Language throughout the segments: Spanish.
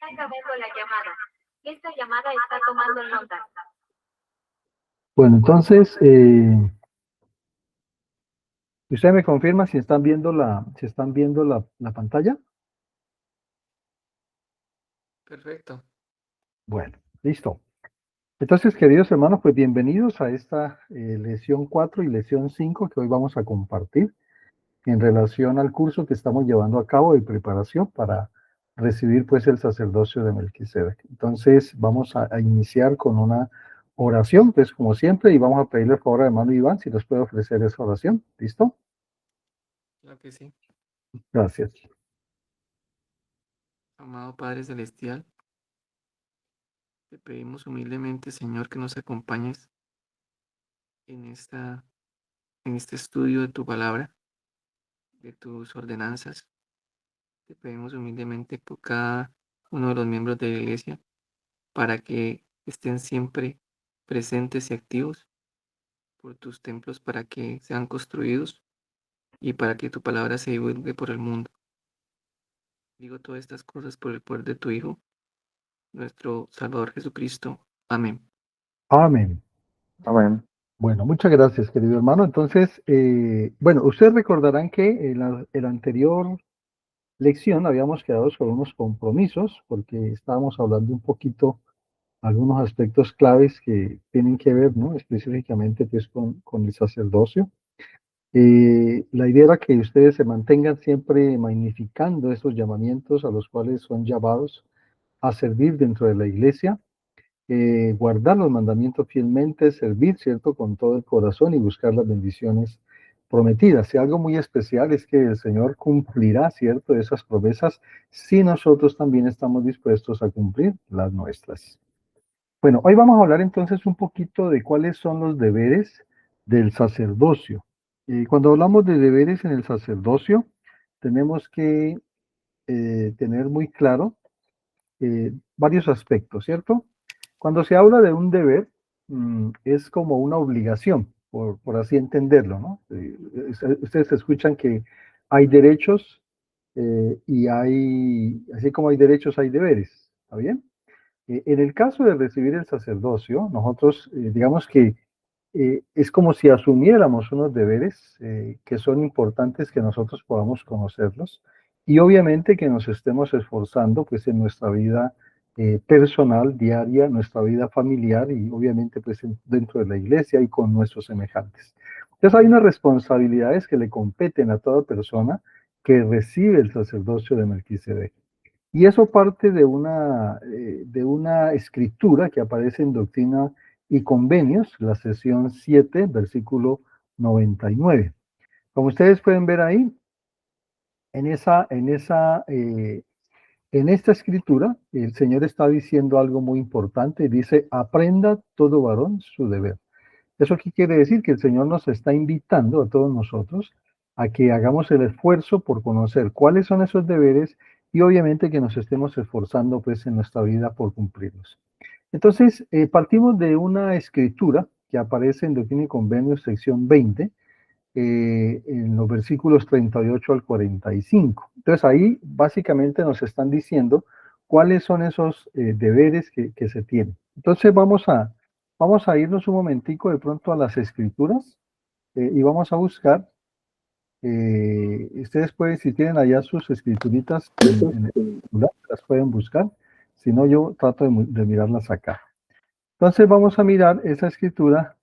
Acabando la llamada. Esta llamada está tomando notas. Bueno, entonces, ¿usted me confirma si están viendo la pantalla? Perfecto. Bueno, listo. Entonces, queridos hermanos, pues bienvenidos a esta lección 4 y lección 5 que hoy vamos a compartir en relación al curso que estamos llevando a cabo de preparación para recibir pues el sacerdocio de Melquisedec. Entonces, vamos a iniciar con una oración, pues como siempre, y vamos a pedirle el favor a hermano Iván si nos puede ofrecer esa oración. ¿Listo? Claro que sí. Gracias. Amado Padre Celestial, te pedimos humildemente, Señor, que nos acompañes en este estudio de tu palabra, de tus ordenanzas. Te pedimos humildemente por cada uno de los miembros de la iglesia para que estén siempre presentes y activos por tus templos para que sean construidos y para que tu palabra se divulgue por el mundo. Digo todas estas cosas por el poder de tu Hijo, nuestro Salvador Jesucristo. Amén. Amén. Amén. Bueno, muchas gracias, querido hermano. Entonces, bueno, ustedes recordarán que en la anterior lección habíamos quedado sobre unos compromisos, porque estábamos hablando un poquito algunos aspectos claves que tienen que ver, ¿no? Específicamente, pues, con el sacerdocio. La idea era que ustedes se mantengan siempre magnificando esos llamamientos a los cuales son llamados a servir dentro de la iglesia, guardar los mandamientos fielmente, servir, ¿cierto?, con todo el corazón y buscar las bendiciones prometidas. Y algo muy especial es que el Señor cumplirá, ¿cierto?, esas promesas si nosotros también estamos dispuestos a cumplir las nuestras. Bueno, hoy vamos a hablar entonces un poquito de cuáles son los deberes del sacerdocio. Cuando hablamos de deberes en el sacerdocio, tenemos que tener muy claro varios aspectos, ¿cierto? Cuando se habla de un deber, es como una obligación, por así entenderlo, ¿no? Ustedes escuchan que hay derechos y así como hay derechos, hay deberes, ¿está bien? En el caso de recibir el sacerdocio, nosotros, digamos que es como si asumiéramos unos deberes que son importantes que nosotros podamos conocerlos y obviamente que nos estemos esforzando pues en nuestra vida personal, diaria, nuestra vida familiar y obviamente pues dentro de la iglesia y con nuestros semejantes. Entonces hay unas responsabilidades que le competen a toda persona que recibe el sacerdocio de Melquisedec. Y eso parte de una escritura que aparece en Doctrina y Convenios, la sesión 7, versículo 99. Como ustedes pueden ver ahí, en esta escritura, el Señor está diciendo algo muy importante. Dice, aprenda todo varón su deber. ¿Eso qué quiere decir? Que el Señor nos está invitando a todos nosotros a que hagamos el esfuerzo por conocer cuáles son esos deberes y obviamente que nos estemos esforzando pues en nuestra vida por cumplirlos. Entonces, partimos de una escritura que aparece en Doctrina y Convenios, sección 20, en los versículos 38 al 45. Entonces, ahí básicamente nos están diciendo cuáles son esos deberes que se tienen. Entonces, vamos a irnos un momentico de pronto a las escrituras y vamos a buscar. Ustedes pueden, si tienen allá sus escrituritas en el celular, las pueden buscar. Si no, yo trato de mirarlas acá. Entonces vamos a mirar esa escritura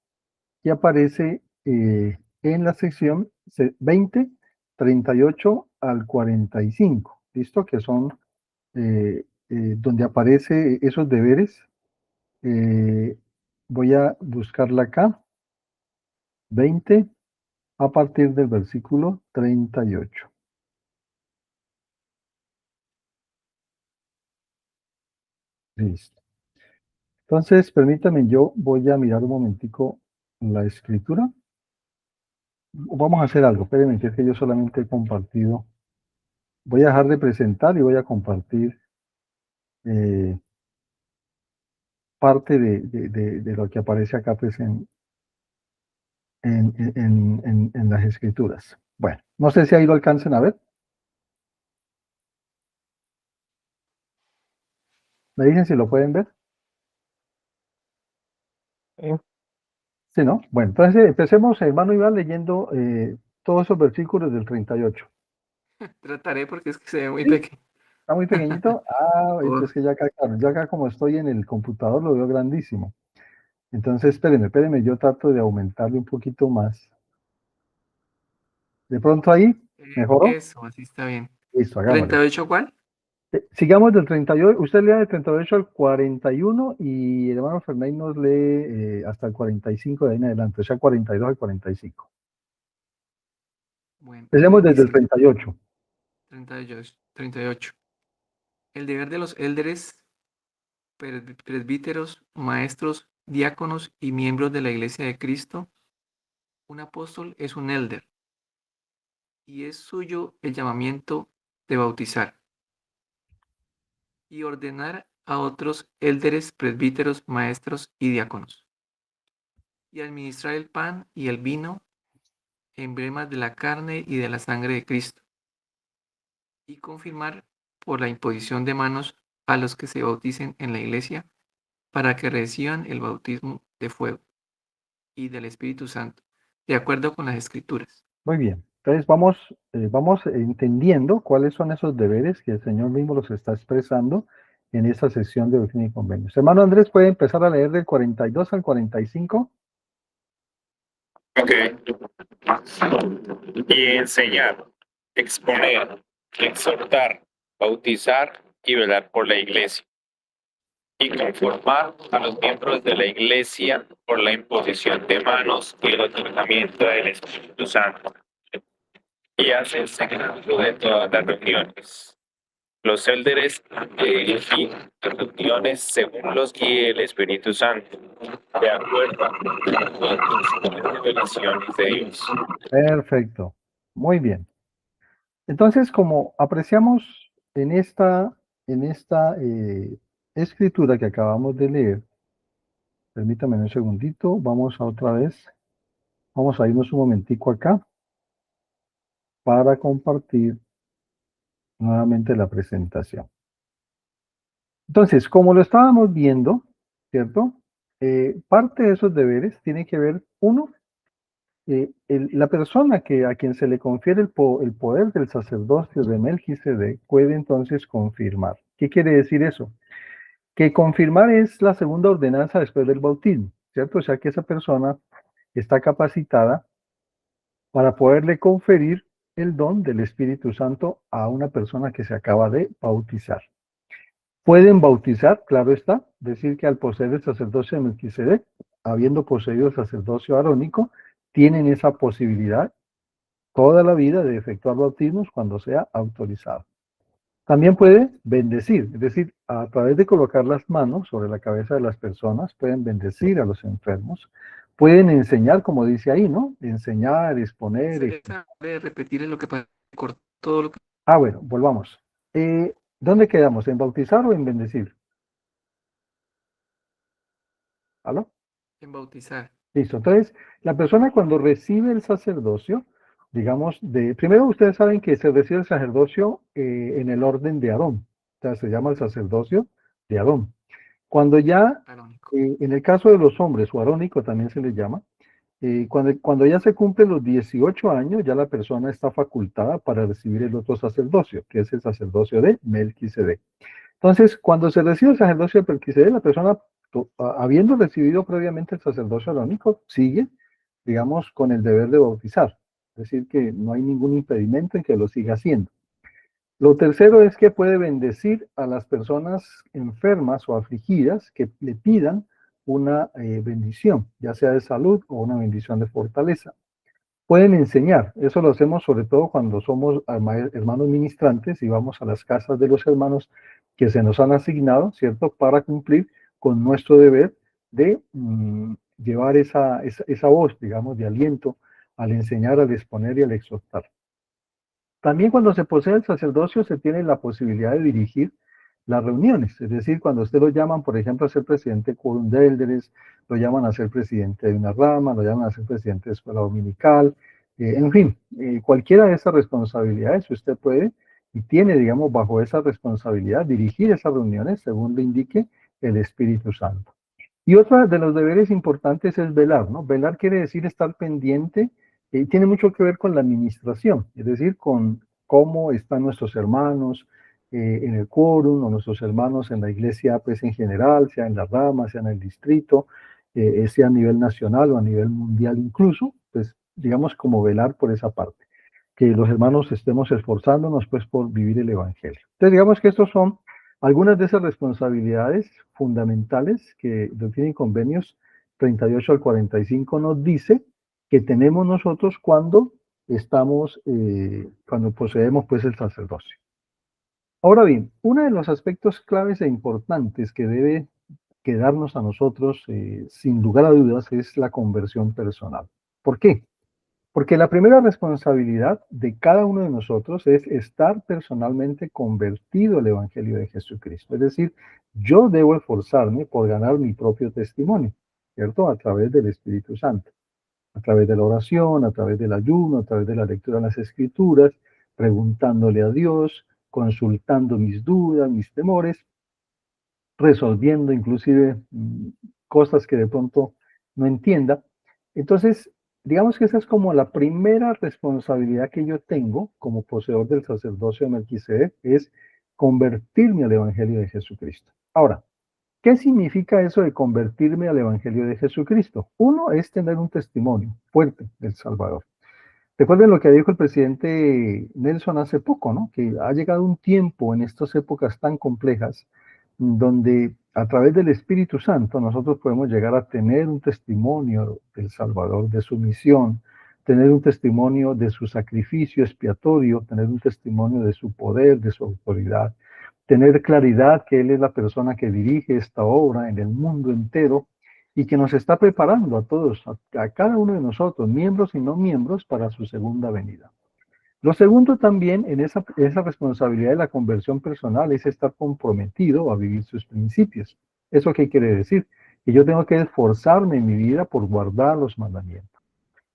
que aparece en la sección 20, 38 al 45. ¿Listo? Que son donde aparece esos deberes. Voy a buscarla acá. 20 a partir del versículo 38. Listo. Entonces, permítame, yo voy a mirar un momentico la escritura. Vamos a hacer algo, espérenme, que es que yo solamente he compartido. Voy a dejar de presentar y voy a compartir parte de lo que aparece acá pues, en las escrituras. Bueno, no sé si ahí lo alcancen a ver. ¿Me dicen si lo pueden ver? Sí, ¿no? Bueno, entonces empecemos, hermano Iván, leyendo todos esos versículos del 38. Trataré porque es que se ve muy ¿Sí? pequeño. ¿Está muy pequeñito? Ah, Oh, es que ya acá, claro, yo acá como estoy en el computador lo veo grandísimo. Entonces, espérenme, yo trato de aumentarle un poquito más. De pronto ahí, ¿mejoró? eso, así está bien. Listo, hagámosle. ¿38 cuál? Sigamos del 38, usted lea del 38 al 41 y el hermano Fernández nos lee hasta el 45 de ahí en adelante, o sea, 42 al 45. Bueno, Empecemos desde el dice 38. 38. El deber de los élderes, presbíteros, maestros, diáconos y miembros de la Iglesia de Cristo. Un apóstol es un élder y es suyo el llamamiento de bautizar y ordenar a otros élderes, presbíteros, maestros y diáconos, y administrar el pan y el vino, emblemas de la carne y de la sangre de Cristo, y confirmar por la imposición de manos a los que se bauticen en la iglesia para que reciban el bautismo de fuego y del Espíritu Santo, de acuerdo con las Escrituras. Muy bien. Entonces vamos entendiendo cuáles son esos deberes que el Señor mismo los está expresando en esta sección de Doctrina y Convenios. Hermano Andrés, ¿puede empezar a leer del 42 al 45? Ok. Y enseñar, exponer, exhortar, bautizar y velar por la iglesia. Y conformar a los miembros de la iglesia por la imposición de manos y el otorgamiento del Espíritu Santo. Y hacerse cargo de todas las reuniones. Los élderes dirigir las reuniones según los guíe el Espíritu Santo, de acuerdo con las revelaciones de Dios. Perfecto. Muy bien. Entonces, como apreciamos en esta escritura que acabamos de leer, permítame un segundito, vamos a otra vez, vamos a irnos un momentico acá para compartir nuevamente la presentación. Entonces, como lo estábamos viendo, ¿cierto? Parte de esos deberes tiene que ver, uno, la persona a quien se le confiere el poder del sacerdocio de Melquisedec puede entonces confirmar. ¿Qué quiere decir eso? Que confirmar es la segunda ordenanza después del bautismo, ¿cierto? O sea que esa persona está capacitada para poderle conferir el don del Espíritu Santo a una persona que se acaba de bautizar. Pueden bautizar, claro está, decir que al poseer el sacerdocio de Melquisedec, habiendo poseído el sacerdocio arónico, tienen esa posibilidad toda la vida de efectuar bautismos cuando sea autorizado. También puede bendecir, es decir, a través de colocar las manos sobre la cabeza de las personas, pueden bendecir a los enfermos, pueden enseñar, como dice ahí, ¿no? Enseñar, exponer. De repetir lo que cortó todo lo que Ah, bueno, volvamos. ¿Dónde quedamos? ¿En bautizar o en bendecir? ¿Aló? en bautizar. Listo. Entonces, la persona cuando recibe el sacerdocio, digamos, primero ustedes saben que se recibe el sacerdocio en el orden de Aarón, o sea, se llama el sacerdocio de Aarón. Cuando ya, Arónico. en el caso de los hombres, o arónico también se les llama, cuando ya se cumplen los 18 años, ya la persona está facultada para recibir el otro sacerdocio, que es el sacerdocio de Melquisedec. Entonces, cuando se recibe el sacerdocio de Melquisedec, la persona, habiendo recibido previamente el sacerdocio arónico, sigue, digamos, con el deber de bautizar. Es decir, que no hay ningún impedimento en que lo siga haciendo. Lo tercero es que puede bendecir a las personas enfermas o afligidas que le pidan una bendición, ya sea de salud o una bendición de fortaleza. Pueden enseñar, eso lo hacemos sobre todo cuando somos hermanos ministrantes y vamos a las casas de los hermanos que se nos han asignado, ¿cierto? Para cumplir con nuestro deber de llevar esa voz, digamos, de aliento al enseñar, al exponer y al exhortar. También cuando se posee el sacerdocio se tiene la posibilidad de dirigir las reuniones, es decir, cuando usted lo llaman, por ejemplo, a ser presidente de quórum de élderes, lo llaman a ser presidente de una rama, lo llaman a ser presidente de escuela dominical, en fin, cualquiera de esas responsabilidades usted puede y tiene, digamos, bajo esa responsabilidad dirigir esas reuniones según lo indique el Espíritu Santo. Y otro de los deberes importantes es velar, ¿no? Velar quiere decir estar pendiente y tiene mucho que ver con la administración, es decir, con cómo están nuestros hermanos en el quórum o nuestros hermanos en la iglesia, pues en general, sea en la rama, sea en el distrito, sea a nivel nacional o a nivel mundial incluso, pues digamos como velar por esa parte, que los hermanos estemos esforzándonos pues por vivir el Evangelio. Entonces digamos que estos son algunas de esas responsabilidades fundamentales que Doctrina y Convenios 38 al 45 nos dice que tenemos nosotros cuando estamos, cuando poseemos pues el sacerdocio. Ahora bien, uno de los aspectos claves e importantes que debe quedarnos a nosotros, sin lugar a dudas, es la conversión personal. ¿Por qué? Porque la primera responsabilidad de cada uno de nosotros es estar personalmente convertido al Evangelio de Jesucristo. Es decir, yo debo esforzarme por ganar mi propio testimonio, ¿cierto? A través del Espíritu Santo, a través de la oración, a través del ayuno, a través de la lectura de las Escrituras, preguntándole a Dios, consultando mis dudas, mis temores, resolviendo inclusive cosas que de pronto no entienda. Entonces, digamos que esa es como la primera responsabilidad que yo tengo como poseedor del sacerdocio de Melquisedec, es convertirme al Evangelio de Jesucristo. Ahora, ¿qué significa eso de convertirme al Evangelio de Jesucristo? Uno es tener un testimonio fuerte del Salvador. Recuerden lo que dijo el presidente Nelson hace poco, ¿no? Que ha llegado un tiempo en estas épocas tan complejas donde a través del Espíritu Santo nosotros podemos llegar a tener un testimonio del Salvador, de su misión, tener un testimonio de su sacrificio expiatorio, tener un testimonio de su poder, de su autoridad, tener claridad que Él es la persona que dirige esta obra en el mundo entero y que nos está preparando a todos, a cada uno de nosotros, miembros y no miembros, para su segunda venida. Lo segundo también en esa responsabilidad de la conversión personal es estar comprometido a vivir sus principios. ¿Eso qué quiere decir? Que yo tengo que esforzarme en mi vida por guardar los mandamientos.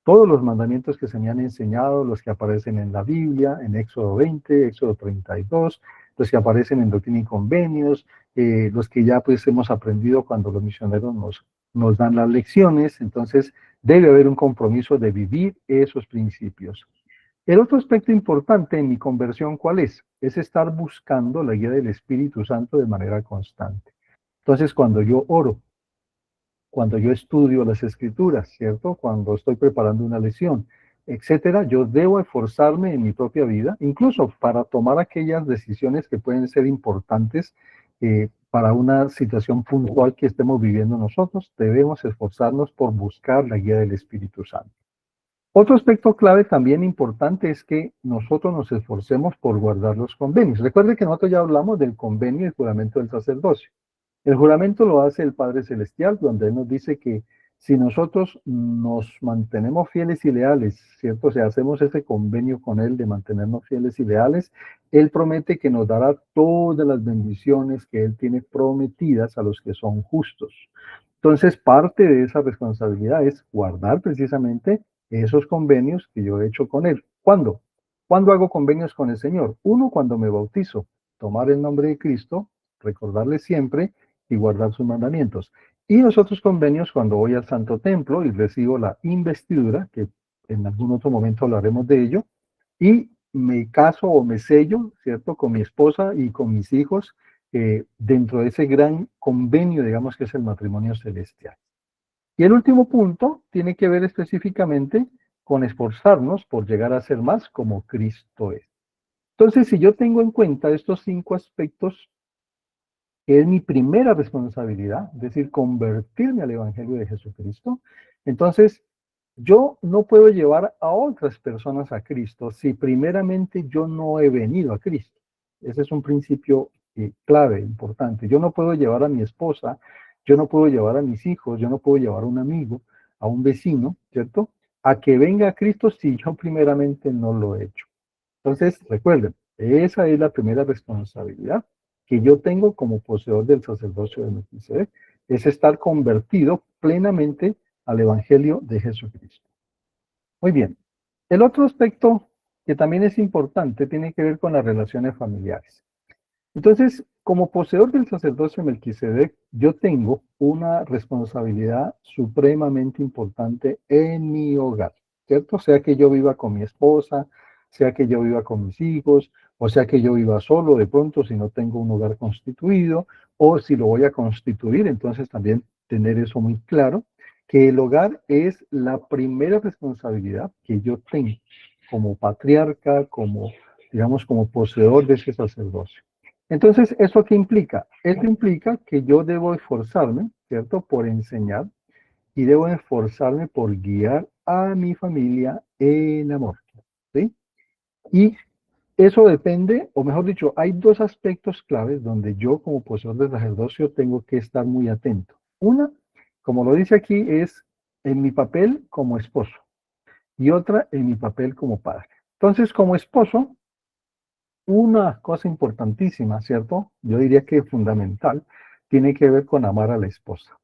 Todos los mandamientos que se me han enseñado, los que aparecen en la Biblia, en Éxodo 20, Éxodo 32, los que aparecen en Doctrina y Convenios, los que ya pues hemos aprendido cuando los misioneros nos dan las lecciones. Entonces debe haber un compromiso de vivir esos principios. El otro aspecto importante en mi conversión, ¿cuál es? Es estar buscando la guía del Espíritu Santo de manera constante. Entonces, cuando yo oro, cuando yo estudio las Escrituras, ¿cierto? Cuando estoy preparando una lección, etcétera, yo debo esforzarme en mi propia vida, incluso para tomar aquellas decisiones que pueden ser importantes para una situación puntual que estemos viviendo nosotros. Debemos esforzarnos por buscar la guía del Espíritu Santo. Otro aspecto clave también importante es que nosotros nos esforcemos por guardar los convenios. Recuerde que nosotros ya hablamos del convenio y el juramento del sacerdocio. El juramento lo hace el Padre Celestial, donde Él nos dice que si nosotros nos mantenemos fieles y leales, ¿cierto? Si hacemos ese convenio con Él de mantenernos fieles y leales, Él promete que nos dará todas las bendiciones que Él tiene prometidas a los que son justos. Entonces, parte de esa responsabilidad es guardar precisamente esos convenios que yo he hecho con Él. ¿Cuándo? ¿Cuándo hago convenios con el Señor? Uno, cuando me bautizo, tomar el nombre de Cristo, recordarle siempre y guardar sus mandamientos. Y los otros convenios cuando voy al Santo Templo y recibo la investidura, que en algún otro momento hablaremos de ello, y me caso o me sello, ¿cierto?, con mi esposa y con mis hijos dentro de ese gran convenio, digamos, que es el matrimonio celestial. Y el último punto tiene que ver específicamente con esforzarnos por llegar a ser más como Cristo es. Entonces, si yo tengo en cuenta estos 5 aspectos, que es mi primera responsabilidad, es decir, convertirme al Evangelio de Jesucristo, entonces yo no puedo llevar a otras personas a Cristo si primeramente yo no he venido a Cristo. Ese es un principio clave, importante. Yo no puedo llevar a mi esposa, yo no puedo llevar a mis hijos, yo no puedo llevar a un amigo, a un vecino, ¿cierto?, a que venga a Cristo si yo primeramente no lo he hecho. Entonces, recuerden, esa es la primera responsabilidad que yo tengo como poseedor del sacerdocio de Melquisedec, es estar convertido plenamente al Evangelio de Jesucristo. Muy bien. El otro aspecto que también es importante, tiene que ver con las relaciones familiares. Entonces, como poseedor del sacerdocio de Melquisedec, yo tengo una responsabilidad supremamente importante en mi hogar, ¿cierto? Sea que yo viva con mi esposa, sea que yo viva con mis hijos, o sea que yo viva solo de pronto si no tengo un hogar constituido, o si lo voy a constituir, entonces también tener eso muy claro, que el hogar es la primera responsabilidad que yo tengo como patriarca, como, digamos, como poseedor de ese sacerdocio. Entonces, ¿eso qué implica? Esto implica que yo debo esforzarme, ¿cierto?, por enseñar y debo esforzarme por guiar a mi familia en amor, ¿sí? Y eso depende, o mejor dicho, hay dos aspectos claves donde yo como poseedor del sacerdocio tengo que estar muy atento. Una, como lo dice aquí, es en mi papel como esposo y otra en mi papel como padre. Entonces, como esposo, una cosa importantísima, ¿cierto? Yo diría que fundamental, tiene que ver con amar a la esposa,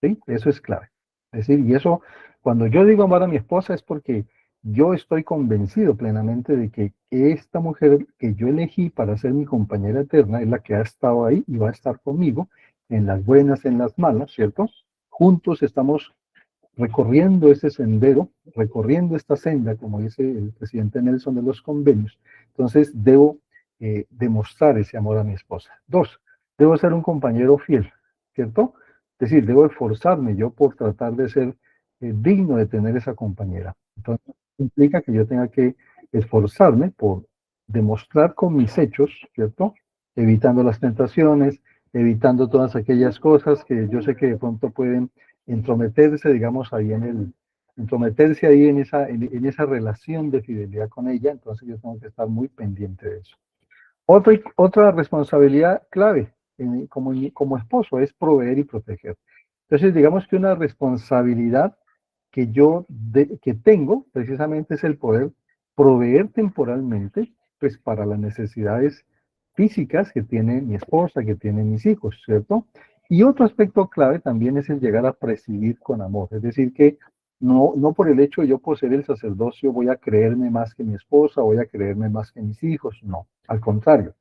¿sí? Eso es clave. Es decir, y eso, cuando yo digo amar a mi esposa es porque yo estoy convencido plenamente de que esta mujer que yo elegí para ser mi compañera eterna es la que ha estado ahí y va a estar conmigo en las buenas, en las malas, ¿cierto? Juntos estamos recorriendo ese sendero, recorriendo esta senda, como dice el presidente Nelson de los convenios. Entonces, debo demostrar ese amor a mi esposa. Dos, debo ser un compañero fiel, ¿cierto? Es decir, debo esforzarme yo por tratar de ser digno de tener esa compañera. Entonces, implica que yo tenga que esforzarme por demostrar con mis hechos, ¿cierto? Evitando las tentaciones, evitando todas aquellas cosas que yo sé que de pronto pueden entrometerse, digamos, ahí entrometerse ahí en esa relación de fidelidad con ella, entonces yo tengo que estar muy pendiente de eso. Otra responsabilidad clave como esposo es proveer y proteger. Entonces, digamos que una responsabilidad que tengo precisamente es el poder proveer temporalmente, pues para las necesidades físicas que tiene mi esposa, que tienen mis hijos, ¿cierto? Y otro aspecto clave también es el llegar a presidir con amor, es decir, que no por el hecho de yo poseer el sacerdocio voy a creerme más que mi esposa, voy a creerme más que mis hijos, no, al contrario,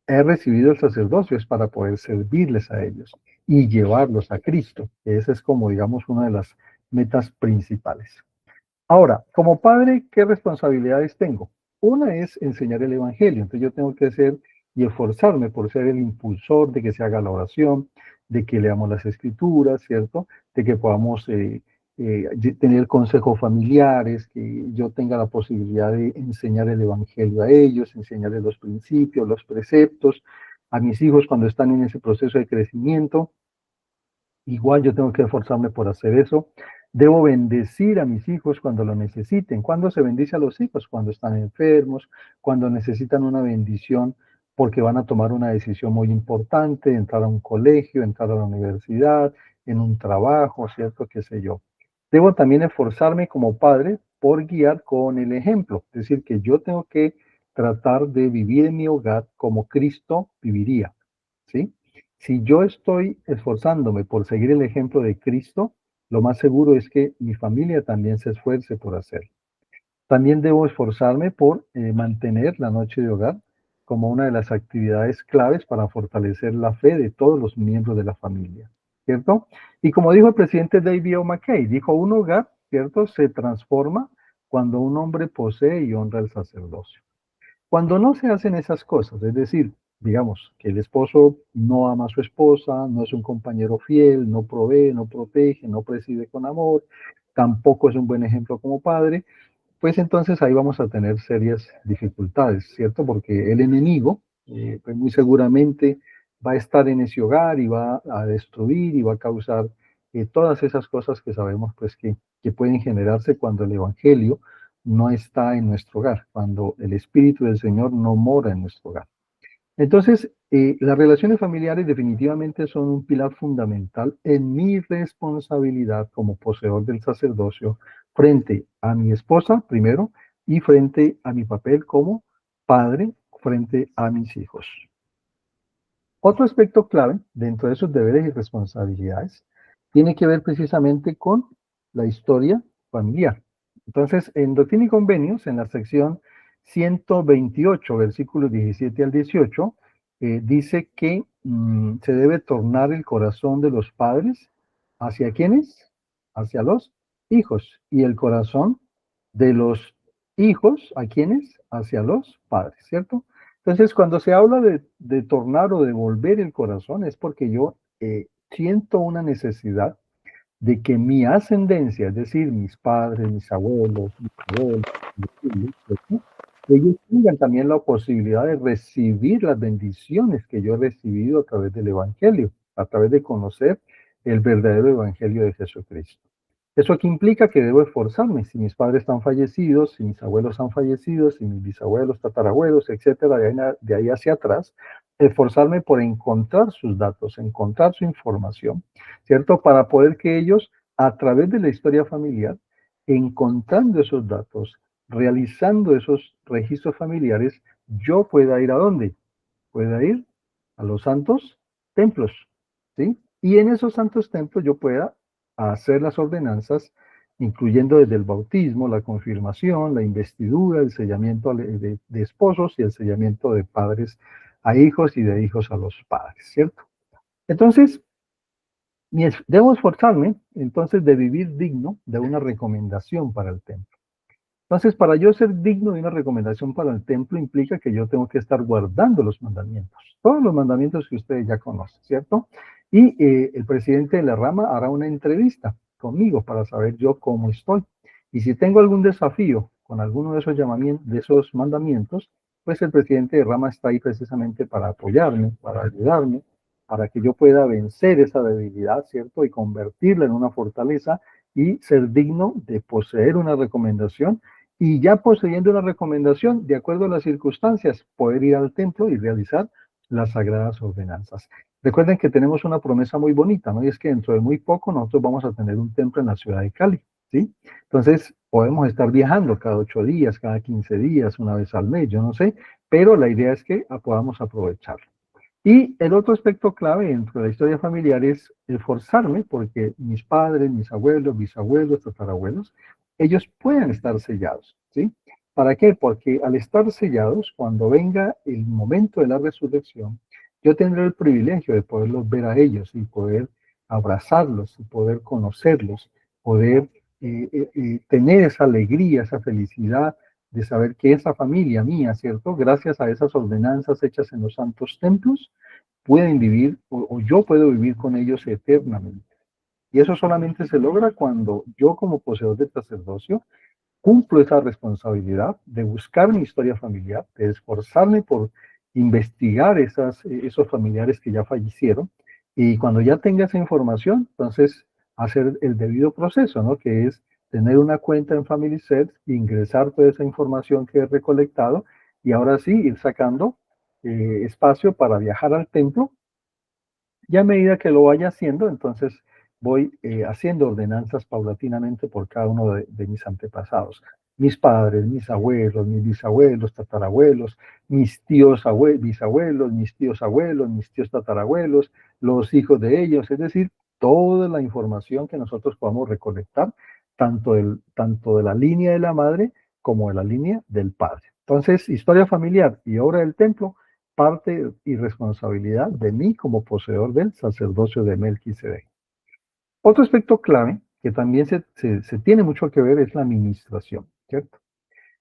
he recibido el sacerdocio es para poder servirles a ellos y llevarlos a Cristo. Esa es como, digamos, una de las metas principales. Ahora, como padre, ¿qué responsabilidades tengo? Una es enseñar el Evangelio. Entonces yo tengo que ser y esforzarme por ser el impulsor de que se haga la oración, de que leamos las escrituras, ¿cierto? De que podamos tener consejos familiares, que yo tenga la posibilidad de enseñar el Evangelio a ellos, enseñarles los principios, los preceptos, a mis hijos cuando están en ese proceso de crecimiento. Igual yo tengo que esforzarme por hacer eso. Debo bendecir a mis hijos cuando lo necesiten. ¿Cuándo se bendice a los hijos? Cuando están enfermos, cuando necesitan una bendición porque van a tomar una decisión muy importante, entrar a un colegio, entrar a la universidad, en un trabajo, ¿cierto? Qué sé yo. Debo también esforzarme como padre por guiar con el ejemplo. Es decir, que yo tengo que tratar de vivir en mi hogar como Cristo viviría, ¿sí? Si yo estoy esforzándome por seguir el ejemplo de Cristo, lo más seguro es que mi familia también se esfuerce por hacerlo. También debo esforzarme por mantener la noche de hogar como una de las actividades claves para fortalecer la fe de todos los miembros de la familia, ¿cierto? Y como dijo el presidente David O. McKay, dijo, un hogar, ¿cierto?, se transforma cuando un hombre posee y honra el sacerdocio. Cuando no se hacen esas cosas, es decir, digamos que el esposo no ama a su esposa, no es un compañero fiel, no provee, no protege, no preside con amor, tampoco es un buen ejemplo como padre, pues entonces ahí vamos a tener serias dificultades, ¿cierto? Porque el enemigo, pues muy seguramente va a estar en ese hogar y va a destruir y va a causar todas esas cosas que sabemos pues que pueden generarse cuando el evangelio no está en nuestro hogar, cuando el Espíritu del Señor no mora en nuestro hogar. Entonces, las relaciones familiares definitivamente son un pilar fundamental en mi responsabilidad como poseedor del sacerdocio frente a mi esposa, primero, y frente a mi papel como padre frente a mis hijos. Otro aspecto clave dentro de esos deberes y responsabilidades tiene que ver precisamente con la historia familiar. Entonces, en Doctrina y Convenios, en la sección 128, versículos 17 al 18, dice que se debe tornar el corazón de los padres ¿hacia quiénes? Hacia los hijos. Y el corazón de los hijos, ¿a quiénes? Hacia los padres, ¿cierto? Entonces, cuando se habla de tornar o de volver el corazón, es porque yo siento una necesidad de que mi ascendencia, es decir, mis padres, mis abuelos, ¿cierto? Ellos tengan también la posibilidad de recibir las bendiciones que yo he recibido a través del Evangelio, a través de conocer el verdadero Evangelio de Jesucristo. ¿Eso aquí implica? Que debo esforzarme. Si mis padres están fallecidos, si mis abuelos han fallecido, si mis bisabuelos, tatarabuelos, etcétera, de ahí hacia atrás, esforzarme por encontrar sus datos, encontrar su información, ¿cierto? Para poder que ellos, a través de la historia familiar, encontrando esos datos, realizando esos registros familiares, yo pueda ir ¿a dónde? Pueda ir a los santos templos, ¿sí? Y en esos santos templos yo pueda hacer las ordenanzas, incluyendo desde el bautismo, la confirmación, la investidura, el sellamiento de esposos y el sellamiento de padres a hijos y de hijos a los padres, ¿cierto? Entonces, debo esforzarme, entonces, de vivir digno de una recomendación para el templo. Entonces, para yo ser digno de una recomendación para el templo implica que yo tengo que estar guardando los mandamientos, todos los mandamientos que ustedes ya conocen, ¿cierto? Y el presidente de la rama hará una entrevista conmigo para saber yo cómo estoy. Y si tengo algún desafío con alguno de esos llamamientos, de esos mandamientos, pues el presidente de rama está ahí precisamente para apoyarme, para ayudarme, para que yo pueda vencer esa debilidad, ¿cierto? Y convertirla en una fortaleza y ser digno de poseer una recomendación y ya poseyendo una recomendación, de acuerdo a las circunstancias, poder ir al templo y realizar las sagradas ordenanzas. Recuerden que tenemos una promesa muy bonita, ¿no? Y es que dentro de muy poco nosotros vamos a tener un templo en la ciudad de Cali, ¿sí? Entonces, podemos estar viajando cada 8 días, cada 15 días, una vez al mes, yo no sé, pero la idea es que podamos aprovecharlo. Y el otro aspecto clave dentro de la historia familiar es esforzarme porque mis padres, mis abuelos, bisabuelos, tatarabuelos, ellos puedan estar sellados, ¿sí? ¿Para qué? Porque al estar sellados, cuando venga el momento de la resurrección, yo tendré el privilegio de poderlos ver a ellos y poder abrazarlos y poder conocerlos, poder tener esa alegría, esa felicidad de saber que esa familia mía, ¿cierto? Gracias a esas ordenanzas hechas en los santos templos, pueden vivir o yo puedo vivir con ellos eternamente. Y eso solamente se logra cuando yo como poseedor del sacerdocio cumplo esa responsabilidad de buscar mi historia familiar, de esforzarme por investigar esos familiares que ya fallecieron. Y cuando ya tenga esa información, entonces hacer el debido proceso, ¿no? Que es tener una cuenta en FamilySearch, ingresar toda esa información que he recolectado y ahora sí ir sacando espacio para viajar al templo. Y a medida que lo vaya haciendo, entonces voy haciendo ordenanzas paulatinamente por cada uno de mis antepasados. Mis padres, mis abuelos, mis bisabuelos, tatarabuelos, mis tíos bisabuelos, mis tíos abuelos, mis tíos tatarabuelos, los hijos de ellos, es decir, toda la información que nosotros podamos recolectar, tanto de la línea de la madre como de la línea del padre. Entonces, historia familiar y obra del templo, parte y responsabilidad de mí como poseedor del sacerdocio de Melquisedec. Otro aspecto clave que también se tiene mucho que ver es la administración, ¿cierto?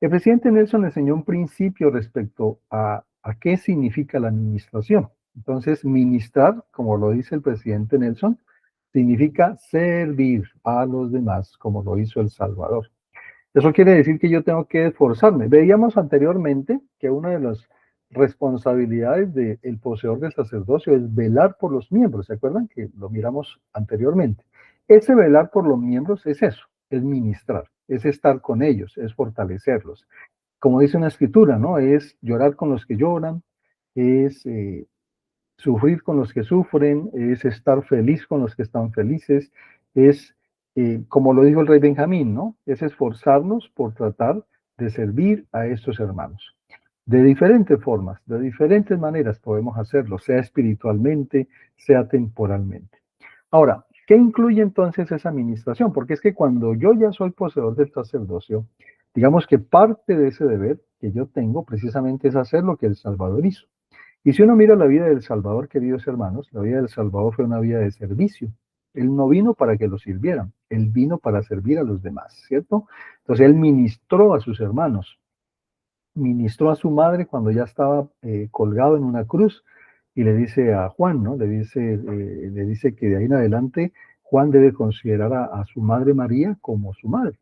El presidente Nelson enseñó un principio respecto a qué significa la administración. Entonces, ministrar, como lo dice el presidente Nelson, significa servir a los demás, como lo hizo el Salvador. Eso quiere decir que yo tengo que esforzarme. Veíamos anteriormente que una de las responsabilidades del poseedor del sacerdocio es velar por los miembros. ¿Se acuerdan que lo miramos anteriormente? Ese velar por los miembros es eso, es ministrar, es estar con ellos, es fortalecerlos. Como dice una escritura, ¿no? Es llorar con los que lloran, es sufrir con los que sufren, es estar feliz con los que están felices, es, como lo dijo el rey Benjamín, ¿no? Es esforzarnos por tratar de servir a estos hermanos. De diferentes formas, de diferentes maneras podemos hacerlo, sea espiritualmente, sea temporalmente. Ahora, ¿qué incluye entonces esa administración? Porque es que cuando yo ya soy poseedor del sacerdocio, digamos que parte de ese deber que yo tengo precisamente es hacer lo que el Salvador hizo. Y si uno mira la vida del Salvador, queridos hermanos, la vida del Salvador fue una vida de servicio. Él no vino para que lo sirvieran, él vino para servir a los demás, ¿cierto? Entonces él ministró a sus hermanos, ministró a su madre cuando ya estaba colgado en una cruz y le dice a Juan, ¿no? Le dice que de ahí en adelante Juan debe considerar a su madre María como su madre.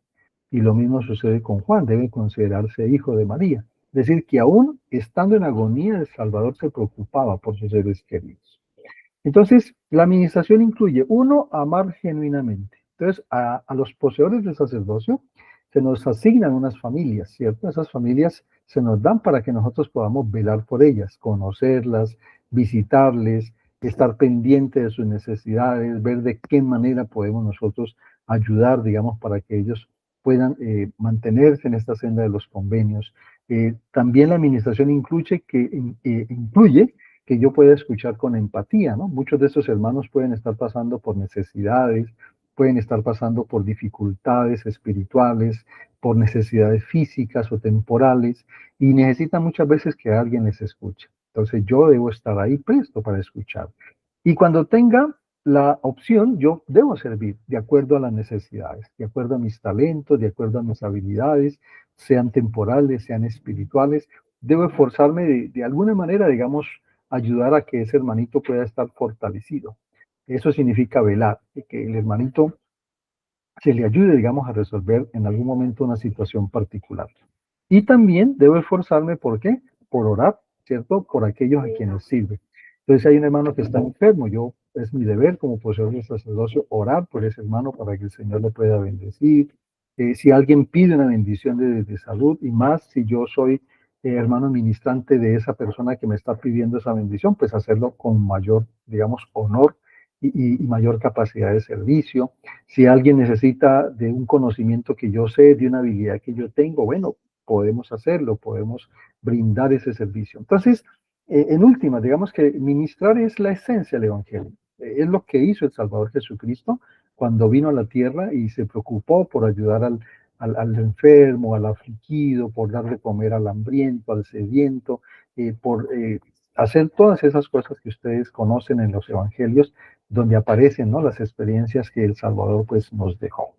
Y lo mismo sucede con Juan, debe considerarse hijo de María. Es decir, que aún estando en agonía, el Salvador se preocupaba por sus seres queridos. Entonces, la administración incluye, uno, amar genuinamente. Entonces, a los poseedores del sacerdocio se nos asignan unas familias, ¿cierto? Esas familias se nos dan para que nosotros podamos velar por ellas, conocerlas, visitarles, estar pendiente de sus necesidades, ver de qué manera podemos nosotros ayudar, digamos, para que ellos puedan mantenerse en esta senda de los convenios. También la administración incluye que yo pueda escuchar con empatía, ¿no? Muchos de estos hermanos pueden estar pasando por necesidades, pueden estar pasando por dificultades espirituales, por necesidades físicas o temporales, y necesitan muchas veces que alguien les escuche. Entonces yo debo estar ahí presto para escuchar. Y cuando tenga la opción, yo debo servir de acuerdo a las necesidades, de acuerdo a mis talentos, de acuerdo a mis habilidades, sean temporales, sean espirituales. Debo esforzarme de alguna manera, digamos, ayudar a que ese hermanito pueda estar fortalecido. Eso significa velar, que el hermanito se le ayude, digamos, a resolver en algún momento una situación particular. Y también debo esforzarme, ¿por qué? Por orar, ¿cierto? Por aquellos a quienes sirve. Entonces, si hay un hermano que está enfermo, es mi deber como poseedor del sacerdocio orar por ese hermano para que el Señor le pueda bendecir. Si alguien pide una bendición de salud, y más si yo soy hermano ministrante de esa persona que me está pidiendo esa bendición, pues hacerlo con mayor, digamos, honor y mayor capacidad de servicio. Si alguien necesita de un conocimiento que yo sé, de una habilidad que yo tengo, bueno, podemos hacerlo, podemos brindar ese servicio. Entonces, en última, digamos que ministrar es la esencia del Evangelio. Es lo que hizo el Salvador Jesucristo cuando vino a la tierra y se preocupó por ayudar al enfermo, al afligido, por dar de comer al hambriento, al sediento, por hacer todas esas cosas que ustedes conocen en los evangelios, donde aparecen, ¿no?, las experiencias que el Salvador pues nos dejó.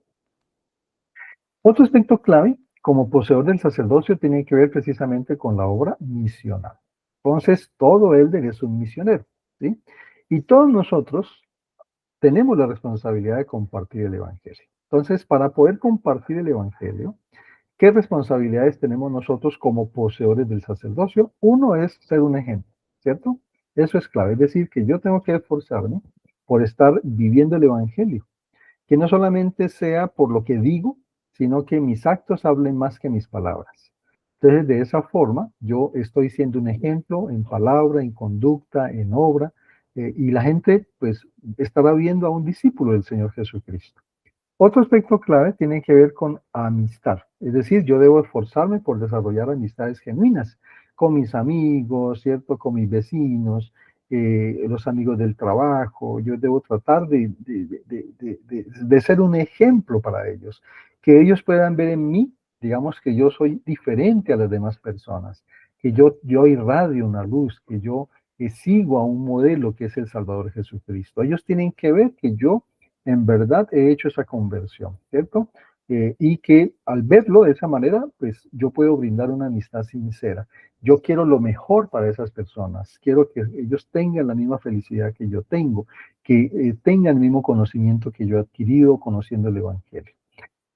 Otro aspecto clave como poseedor del sacerdocio tiene que ver precisamente con la obra misional. Entonces, todo élder es un misionero, ¿sí? Y todos nosotros tenemos la responsabilidad de compartir el Evangelio. Entonces, para poder compartir el Evangelio, ¿qué responsabilidades tenemos nosotros como poseedores del sacerdocio? Uno es ser un ejemplo, ¿cierto? Eso es clave, es decir, que yo tengo que esforzarme por estar viviendo el Evangelio, que no solamente sea por lo que digo, sino que mis actos hablen más que mis palabras. Entonces, de esa forma, yo estoy siendo un ejemplo en palabra, en conducta, en obra, y la gente, pues, estará viendo a un discípulo del Señor Jesucristo. Otro aspecto clave tiene que ver con amistad, es decir, yo debo esforzarme por desarrollar amistades genuinas con mis amigos, ¿cierto? Con mis vecinos, los amigos del trabajo. Yo debo tratar de ser un ejemplo para ellos, que ellos puedan ver en mí, digamos, que yo soy diferente a las demás personas, que yo irradio una luz, que yo sigo a un modelo que es el Salvador Jesucristo. Ellos tienen que ver que yo en verdad he hecho esa conversión, ¿cierto? Y que al verlo de esa manera, pues yo puedo brindar una amistad sincera. Yo quiero lo mejor para esas personas, quiero que ellos tengan la misma felicidad que yo tengo, que tengan el mismo conocimiento que yo he adquirido conociendo el Evangelio.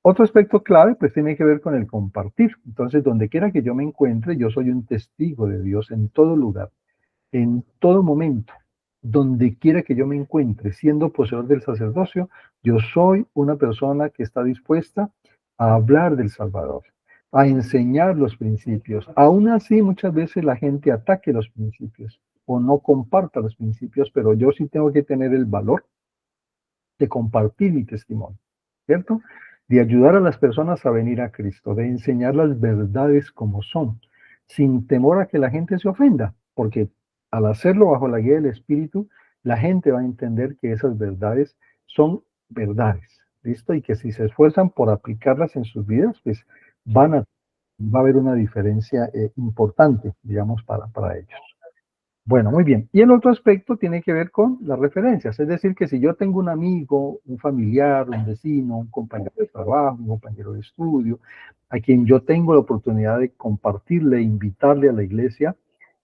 Otro aspecto clave, pues tiene que ver con el compartir. Entonces, donde quiera que yo me encuentre, yo soy un testigo de Dios en todo lugar, en todo momento, donde quiera que yo me encuentre, siendo poseedor del sacerdocio, yo soy una persona que está dispuesta a hablar del Salvador, a enseñar los principios. Aún así, muchas veces la gente ataque los principios o no comparta los principios, pero yo sí tengo que tener el valor de compartir mi testimonio, ¿cierto? De ayudar a las personas a venir a Cristo, de enseñar las verdades como son, sin temor a que la gente se ofenda, porque al hacerlo bajo la guía del Espíritu, la gente va a entender que esas verdades son verdades, ¿listo? Y que si se esfuerzan por aplicarlas en sus vidas, pues va a haber una diferencia importante, digamos, para ellos. Bueno, muy bien. Y el otro aspecto tiene que ver con las referencias. Es decir, que si yo tengo un amigo, un familiar, un vecino, un compañero de trabajo, un compañero de estudio, a quien yo tengo la oportunidad de compartirle, invitarle a la iglesia,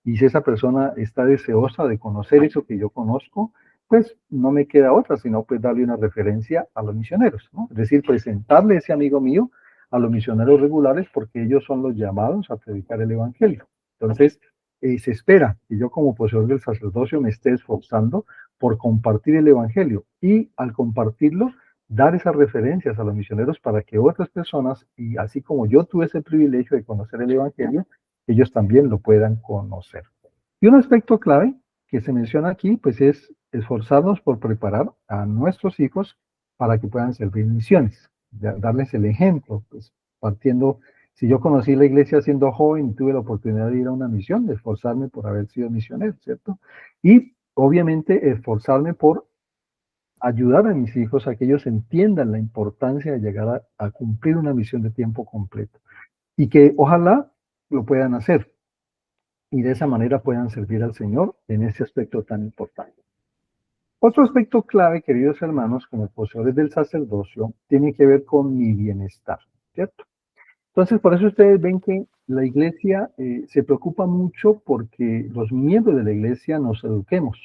y si esa persona está deseosa de conocer eso que yo conozco, pues no me queda otra, sino pues darle una referencia a los misioneros, ¿no? Es decir, presentarle ese amigo mío a los misioneros regulares porque ellos son los llamados a predicar el evangelio. Entonces, se espera que yo como poseedor del sacerdocio me esté esforzando por compartir el evangelio y al compartirlo, dar esas referencias a los misioneros para que otras personas, y así como yo tuve ese privilegio de conocer el evangelio, ellos también lo puedan conocer. Y un aspecto clave que se menciona aquí, pues es esforzarnos por preparar a nuestros hijos para que puedan servir misiones, darles el ejemplo, pues partiendo, si yo conocí la iglesia siendo joven y tuve la oportunidad de ir a una misión, de esforzarme por haber sido misionero, ¿cierto? Y obviamente esforzarme por ayudar a mis hijos a que ellos entiendan la importancia de llegar a cumplir una misión de tiempo completo y que ojalá lo puedan hacer y de esa manera puedan servir al Señor en ese aspecto tan importante. Otro aspecto clave, queridos hermanos, como poseedores del sacerdocio, tiene que ver con mi bienestar, ¿cierto? Entonces, por eso ustedes ven que la iglesia se preocupa mucho porque los miembros de la iglesia nos eduquemos,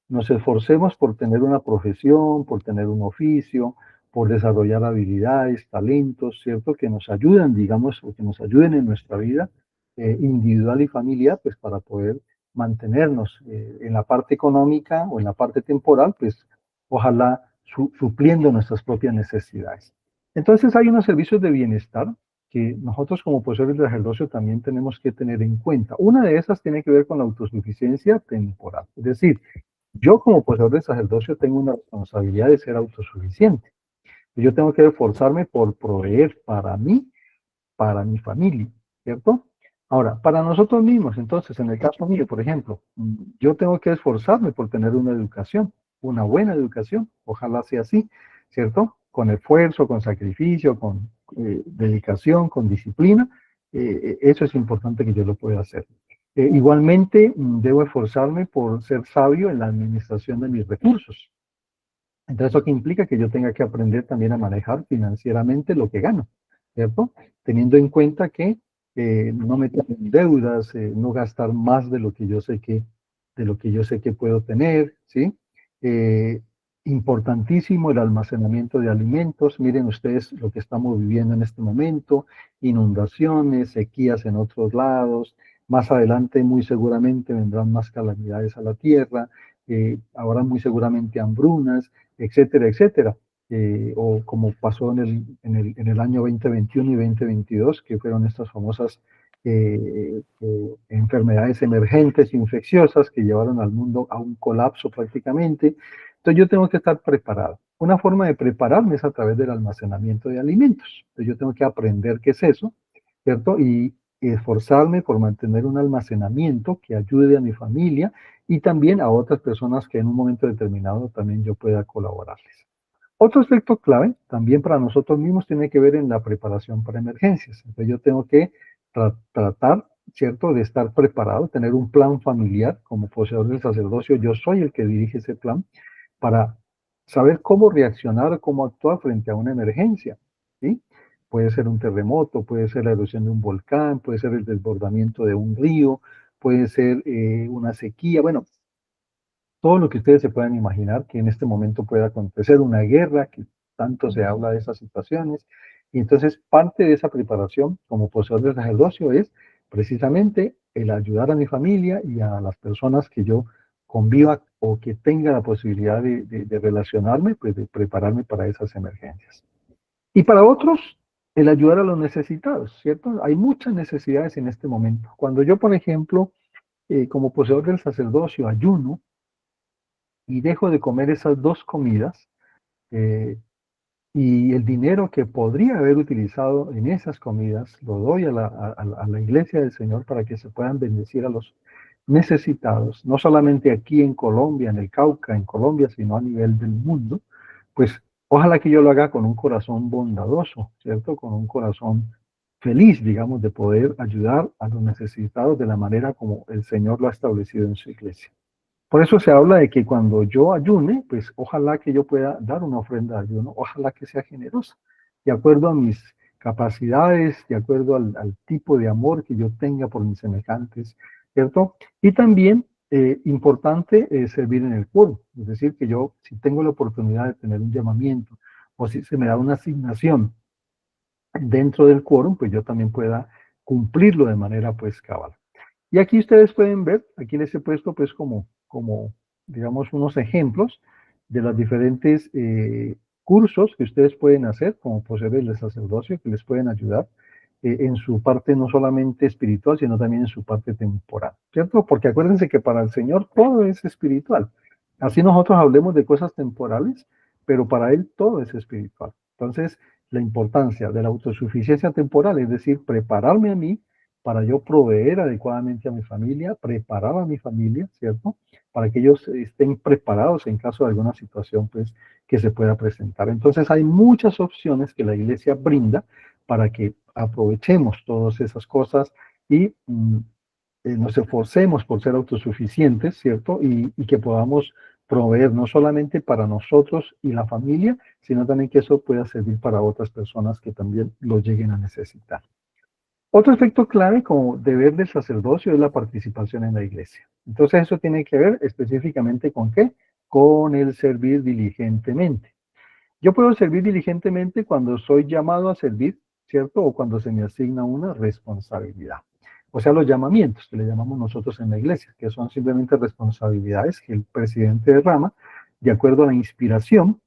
nos esforcemos por tener una profesión, por tener un oficio, por desarrollar habilidades, talentos, ¿cierto? Que nos ayudan, digamos, o que nos ayuden en nuestra vida individual y familiar, pues para poder mantenernos en la parte económica o en la parte temporal, pues ojalá supliendo nuestras propias necesidades. Entonces hay unos servicios de bienestar que nosotros como poseedores de sacerdocio también tenemos que tener en cuenta. Una de esas tiene que ver con la autosuficiencia temporal, es decir, yo como poseedor de sacerdocio tengo una responsabilidad de ser autosuficiente. Yo tengo que esforzarme por proveer para mí, para mi familia, ¿cierto? Ahora, para nosotros mismos, entonces, en el caso mío, por ejemplo, yo tengo que esforzarme por tener una educación, una buena educación, ojalá sea así, ¿cierto? Con esfuerzo, con sacrificio, con dedicación, con disciplina, eso es importante que yo lo pueda hacer. Igualmente, debo esforzarme por ser sabio en la administración de mis recursos. Entonces, ¿eso qué implica? Que yo tenga que aprender también a manejar financieramente lo que gano, ¿cierto? Teniendo en cuenta que no meter en deudas, no gastar más de lo que yo sé que puedo tener, ¿sí? Eh, Importantísimo el almacenamiento de alimentos. Miren ustedes lo que estamos viviendo en este momento, inundaciones, sequías en otros lados. Más adelante, muy seguramente, vendrán más calamidades a la tierra. Habrá muy seguramente hambrunas, etcétera, etcétera. O como pasó en el año 2021 y 2022, que fueron estas famosas enfermedades emergentes infecciosas que llevaron al mundo a un colapso prácticamente. Entonces yo tengo que estar preparado. Una forma de prepararme es a través del almacenamiento de alimentos. Entonces yo tengo que aprender qué es eso, ¿cierto? Y esforzarme por mantener un almacenamiento que ayude a mi familia y también a otras personas que en un momento determinado también yo pueda colaborarles. Otro aspecto clave también para nosotros mismos tiene que ver en la preparación para emergencias. Entonces yo tengo que tratar, ¿cierto?, de estar preparado, tener un plan familiar como poseedor del sacerdocio. Yo soy el que dirige ese plan para saber cómo reaccionar, cómo actuar frente a una emergencia, ¿sí? Puede ser un terremoto, puede ser la erosión de un volcán, puede ser el desbordamiento de un río, puede ser una sequía, bueno, todo lo que ustedes se puedan imaginar que en este momento pueda acontecer, una guerra, que tanto se habla de esas situaciones. Y entonces parte de esa preparación como poseedor del sacerdocio es precisamente el ayudar a mi familia y a las personas que yo conviva o que tenga la posibilidad de relacionarme, pues de prepararme para esas emergencias. Y para otros, el ayudar a los necesitados, ¿cierto? Hay muchas necesidades en este momento. Cuando yo, por ejemplo, como poseedor del sacerdocio, ayuno, y dejo de comer esas dos comidas eh, y el dinero que podría haber utilizado en esas comidas lo doy a la iglesia del Señor para que se puedan bendecir a los necesitados, no solamente aquí en Colombia, en el Cauca, en Colombia, sino a nivel del mundo, pues ojalá que yo lo haga con un corazón bondadoso, ¿cierto? Con un corazón feliz, digamos, de poder ayudar a los necesitados de la manera como el Señor lo ha establecido en su iglesia. Por eso se habla de que cuando yo ayune, pues ojalá que yo pueda dar una ofrenda de ayuno, ojalá que sea generosa, de acuerdo a mis capacidades, de acuerdo al tipo de amor que yo tenga por mis semejantes, ¿cierto? Y también importante servir en el quórum, es decir, que yo si tengo la oportunidad de tener un llamamiento o si se me da una asignación dentro del quórum, pues yo también pueda cumplirlo de manera pues cabal. Y aquí ustedes pueden ver, aquí les he puesto pues como digamos unos ejemplos de los diferentes cursos que ustedes pueden hacer como poseedores del sacerdocio que les pueden ayudar en su parte no solamente espiritual, sino también en su parte temporal, ¿cierto? Porque acuérdense que para el Señor todo es espiritual. Así nosotros hablemos de cosas temporales, pero para Él todo es espiritual. Entonces, la importancia de la autosuficiencia temporal, es decir, prepararme a mí para yo proveer adecuadamente a mi familia, preparar a mi familia, ¿cierto? Para que ellos estén preparados en caso de alguna situación, pues, que se pueda presentar. Entonces, hay muchas opciones que la iglesia brinda para que aprovechemos todas esas cosas y nos esforcemos por ser autosuficientes, ¿cierto? Y que podamos proveer no solamente para nosotros y la familia, sino también que eso pueda servir para otras personas que también lo lleguen a necesitar. Otro aspecto clave como deber del sacerdocio es la participación en la iglesia. Entonces eso tiene que ver específicamente con ¿qué? Con el servir diligentemente. Yo puedo servir diligentemente cuando soy llamado a servir, ¿cierto? O cuando se me asigna una responsabilidad. O sea, los llamamientos que le llamamos nosotros en la iglesia, que son simplemente responsabilidades que el presidente derrama de acuerdo a la inspiración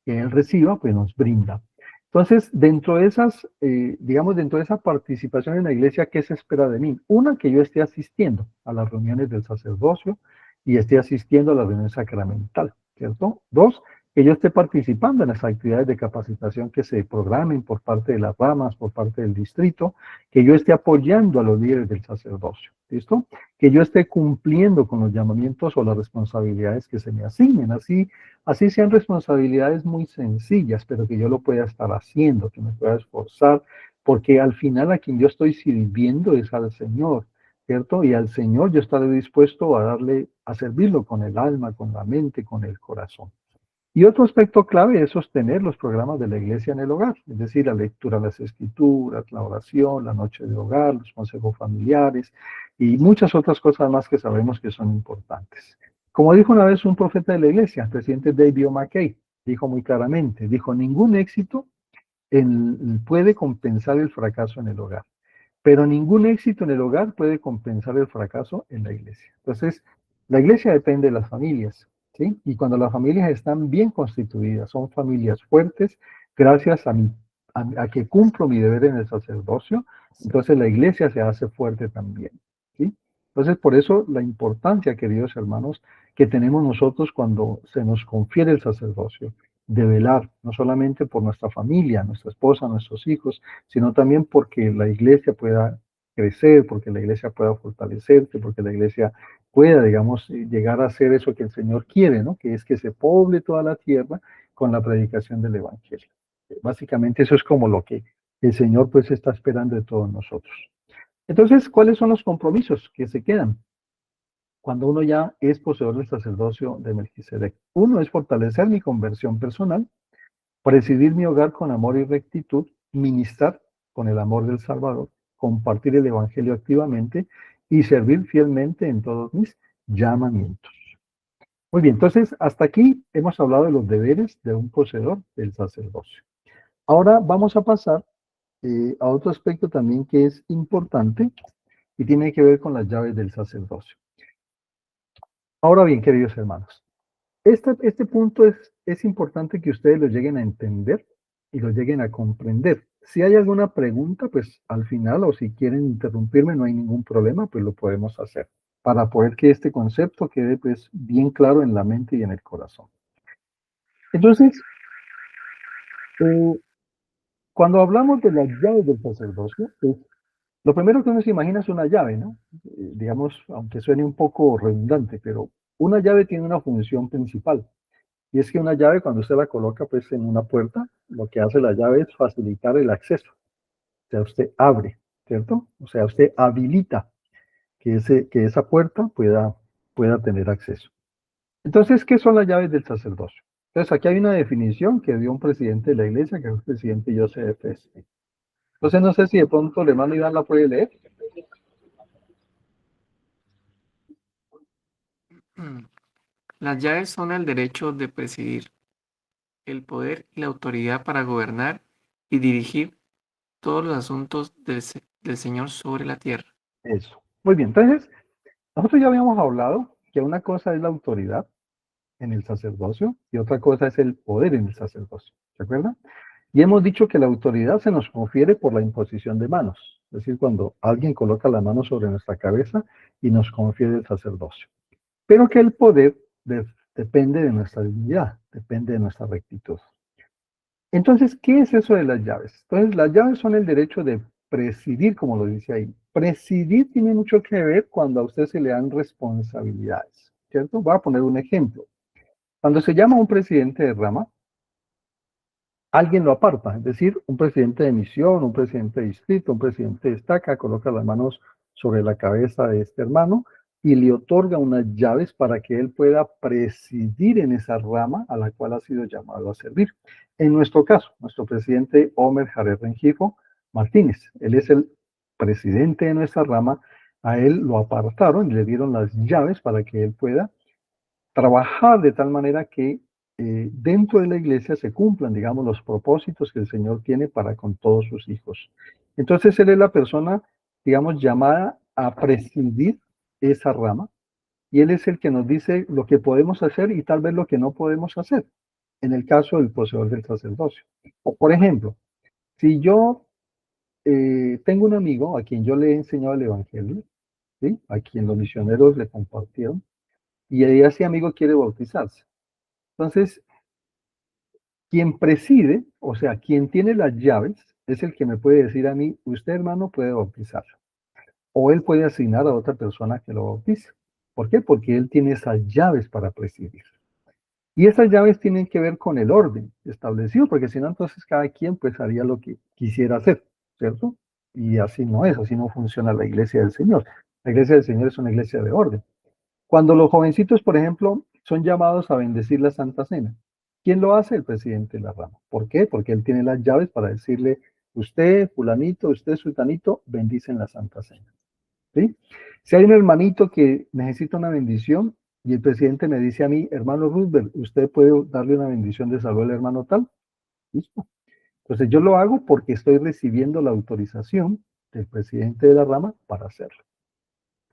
que él reciba, pues nos brinda. Entonces, dentro de esas, digamos, dentro de esa participación en la iglesia, ¿qué se espera de mí? Una, que yo esté asistiendo a las reuniones del sacerdocio y esté asistiendo a la reunión sacramental, ¿cierto? Dos, que yo esté participando en las actividades de capacitación que se programen por parte de las ramas, por parte del distrito, que yo esté apoyando a los líderes del sacerdocio, ¿listo? Que yo esté cumpliendo con los llamamientos o las responsabilidades que se me asignen, así sean responsabilidades muy sencillas, pero que yo lo pueda estar haciendo, que me pueda esforzar, porque al final a quien yo estoy sirviendo es al Señor, ¿cierto? Y al Señor yo estaré dispuesto a servirlo con el alma, con la mente, con el corazón. Y otro aspecto clave es sostener los programas de la iglesia en el hogar, es decir, la lectura de las escrituras, la oración, la noche de hogar, los consejos familiares y muchas otras cosas más que sabemos que son importantes. Como dijo una vez un profeta de la iglesia, el presidente David O. McKay, dijo muy claramente, dijo, ningún éxito puede compensar el fracaso en el hogar. Pero ningún éxito en el hogar puede compensar el fracaso en la iglesia. Entonces, la iglesia depende de las familias, ¿sí? Y cuando las familias están bien constituidas, son familias fuertes, gracias a que cumplo mi deber en el sacerdocio, entonces la iglesia se hace fuerte también, ¿sí? Entonces, por eso la importancia, queridos hermanos, que tenemos nosotros cuando se nos confiere el sacerdocio, de velar, no solamente por nuestra familia, nuestra esposa, nuestros hijos, sino también porque la iglesia pueda crecer, porque la iglesia pueda fortalecerse, porque la iglesia pueda, digamos, llegar a ser eso que el Señor quiere, ¿no? Que es que se poble toda la tierra con la predicación del Evangelio. Básicamente eso es como lo que el Señor pues está esperando de todos nosotros. Entonces, ¿cuáles son los compromisos que se quedan cuando uno ya es poseedor del sacerdocio de Melquisedec? Uno es fortalecer mi conversión personal, presidir mi hogar con amor y rectitud, ministrar con el amor del Salvador, compartir el Evangelio activamente y servir fielmente en todos mis llamamientos. Muy bien, entonces hasta aquí hemos hablado de los deberes de un poseedor del sacerdocio. Ahora vamos a pasar a otro aspecto también que es importante y tiene que ver con las llaves del sacerdocio. Ahora bien, queridos hermanos, este punto es importante que ustedes lo lleguen a entender y lo lleguen a comprender. Si hay alguna pregunta, pues al final, o si quieren interrumpirme, no hay ningún problema, pues lo podemos hacer, para poder que este concepto quede pues bien claro en la mente y en el corazón. Entonces, cuando hablamos de las llaves del sacerdocio, pues, lo primero que uno se imagina es una llave, ¿no? Digamos, aunque suene un poco redundante, pero una llave tiene una función principal. Y es que una llave, cuando usted la coloca pues en una puerta, lo que hace la llave es facilitar el acceso. sea, usted abre, ¿cierto? O sea, usted habilita que esa puerta pueda tener acceso. Entonces, ¿qué son las llaves del sacerdocio? Entonces, aquí hay una definición que dio un presidente de la iglesia, que es el presidente Joseph Smith. Entonces, no sé si de pronto el hermano Iván la puede leer. Las llaves son el derecho de presidir, el poder y la autoridad para gobernar y dirigir todos los asuntos del Señor sobre la tierra. Eso. Muy bien, entonces, nosotros ya habíamos hablado que una cosa es la autoridad en el sacerdocio y otra cosa es el poder en el sacerdocio. ¿Se acuerdan? Y hemos dicho que la autoridad se nos confiere por la imposición de manos, es decir, cuando alguien coloca la mano sobre nuestra cabeza y nos confiere el sacerdocio. Pero que el poder depende de nuestra dignidad, depende de nuestra rectitud. Entonces, ¿qué es eso de las llaves? Entonces, las llaves son el derecho de presidir, como lo dice ahí. Presidir tiene mucho que ver cuando a usted se le dan responsabilidades, ¿cierto? Voy a poner un ejemplo. Cuando se llama a un presidente de rama, alguien lo aparta, es decir, un presidente de misión, un presidente de distrito, un presidente de estaca, coloca las manos sobre la cabeza de este hermano y le otorga unas llaves para que él pueda presidir en esa rama a la cual ha sido llamado a servir. En nuestro caso, nuestro presidente Omer Jared Rengifo Martínez, él es el presidente de nuestra rama, a él lo apartaron y le dieron las llaves para que él pueda trabajar de tal manera que dentro de la iglesia se cumplan, digamos, los propósitos que el Señor tiene para con todos sus hijos. Entonces, él es la persona, digamos, llamada a presidir esa rama, y él es el que nos dice lo que podemos hacer y tal vez lo que no podemos hacer, en el caso del poseedor del sacerdocio. O, por ejemplo, si yo tengo un amigo a quien yo le he enseñado el Evangelio, ¿sí? A quien los misioneros le compartieron, y ese amigo quiere bautizarse. Entonces, quien preside, o sea, quien tiene las llaves, es el que me puede decir a mí, usted hermano puede bautizarlo. O él puede asignar a otra persona que lo bautice. ¿Por qué? Porque él tiene esas llaves para presidir. Y esas llaves tienen que ver con el orden establecido, porque si no, entonces cada quien pues haría lo que quisiera hacer, ¿cierto? Y así no es, así no funciona la iglesia del Señor. La iglesia del Señor es una iglesia de orden. Cuando los jovencitos, por ejemplo, son llamados a bendecir la Santa Cena, ¿quién lo hace? El presidente de la rama. ¿Por qué? Porque él tiene las llaves para decirle, usted, fulanito, usted, sultanito, bendicen la Santa Cena. ¿Sí? Si hay un hermanito que necesita una bendición y el presidente me dice a mí, hermano Roosevelt, ¿usted puede darle una bendición de salud al hermano tal? Listo. Entonces yo lo hago porque estoy recibiendo la autorización del presidente de la rama para hacerlo.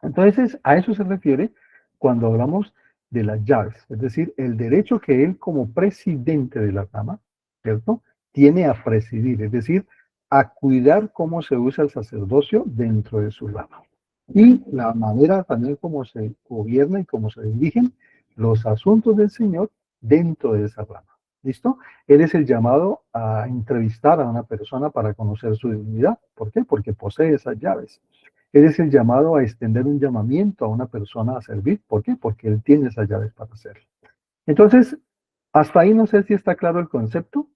Entonces, a eso se refiere cuando hablamos de las llaves, es decir, el derecho que él como presidente de la rama, ¿cierto?, tiene a presidir, es decir, a cuidar cómo se usa el sacerdocio dentro de su rama. Y la manera también como se gobierna y cómo se dirigen los asuntos del Señor dentro de esa rama. ¿Listo? Él es el llamado a entrevistar a una persona para conocer su dignidad. ¿Por qué? Porque posee esas llaves. Él es el llamado a extender un llamamiento a una persona a servir. ¿Por qué? Porque él tiene esas llaves para hacerlo. Entonces, hasta ahí no sé si está claro el concepto.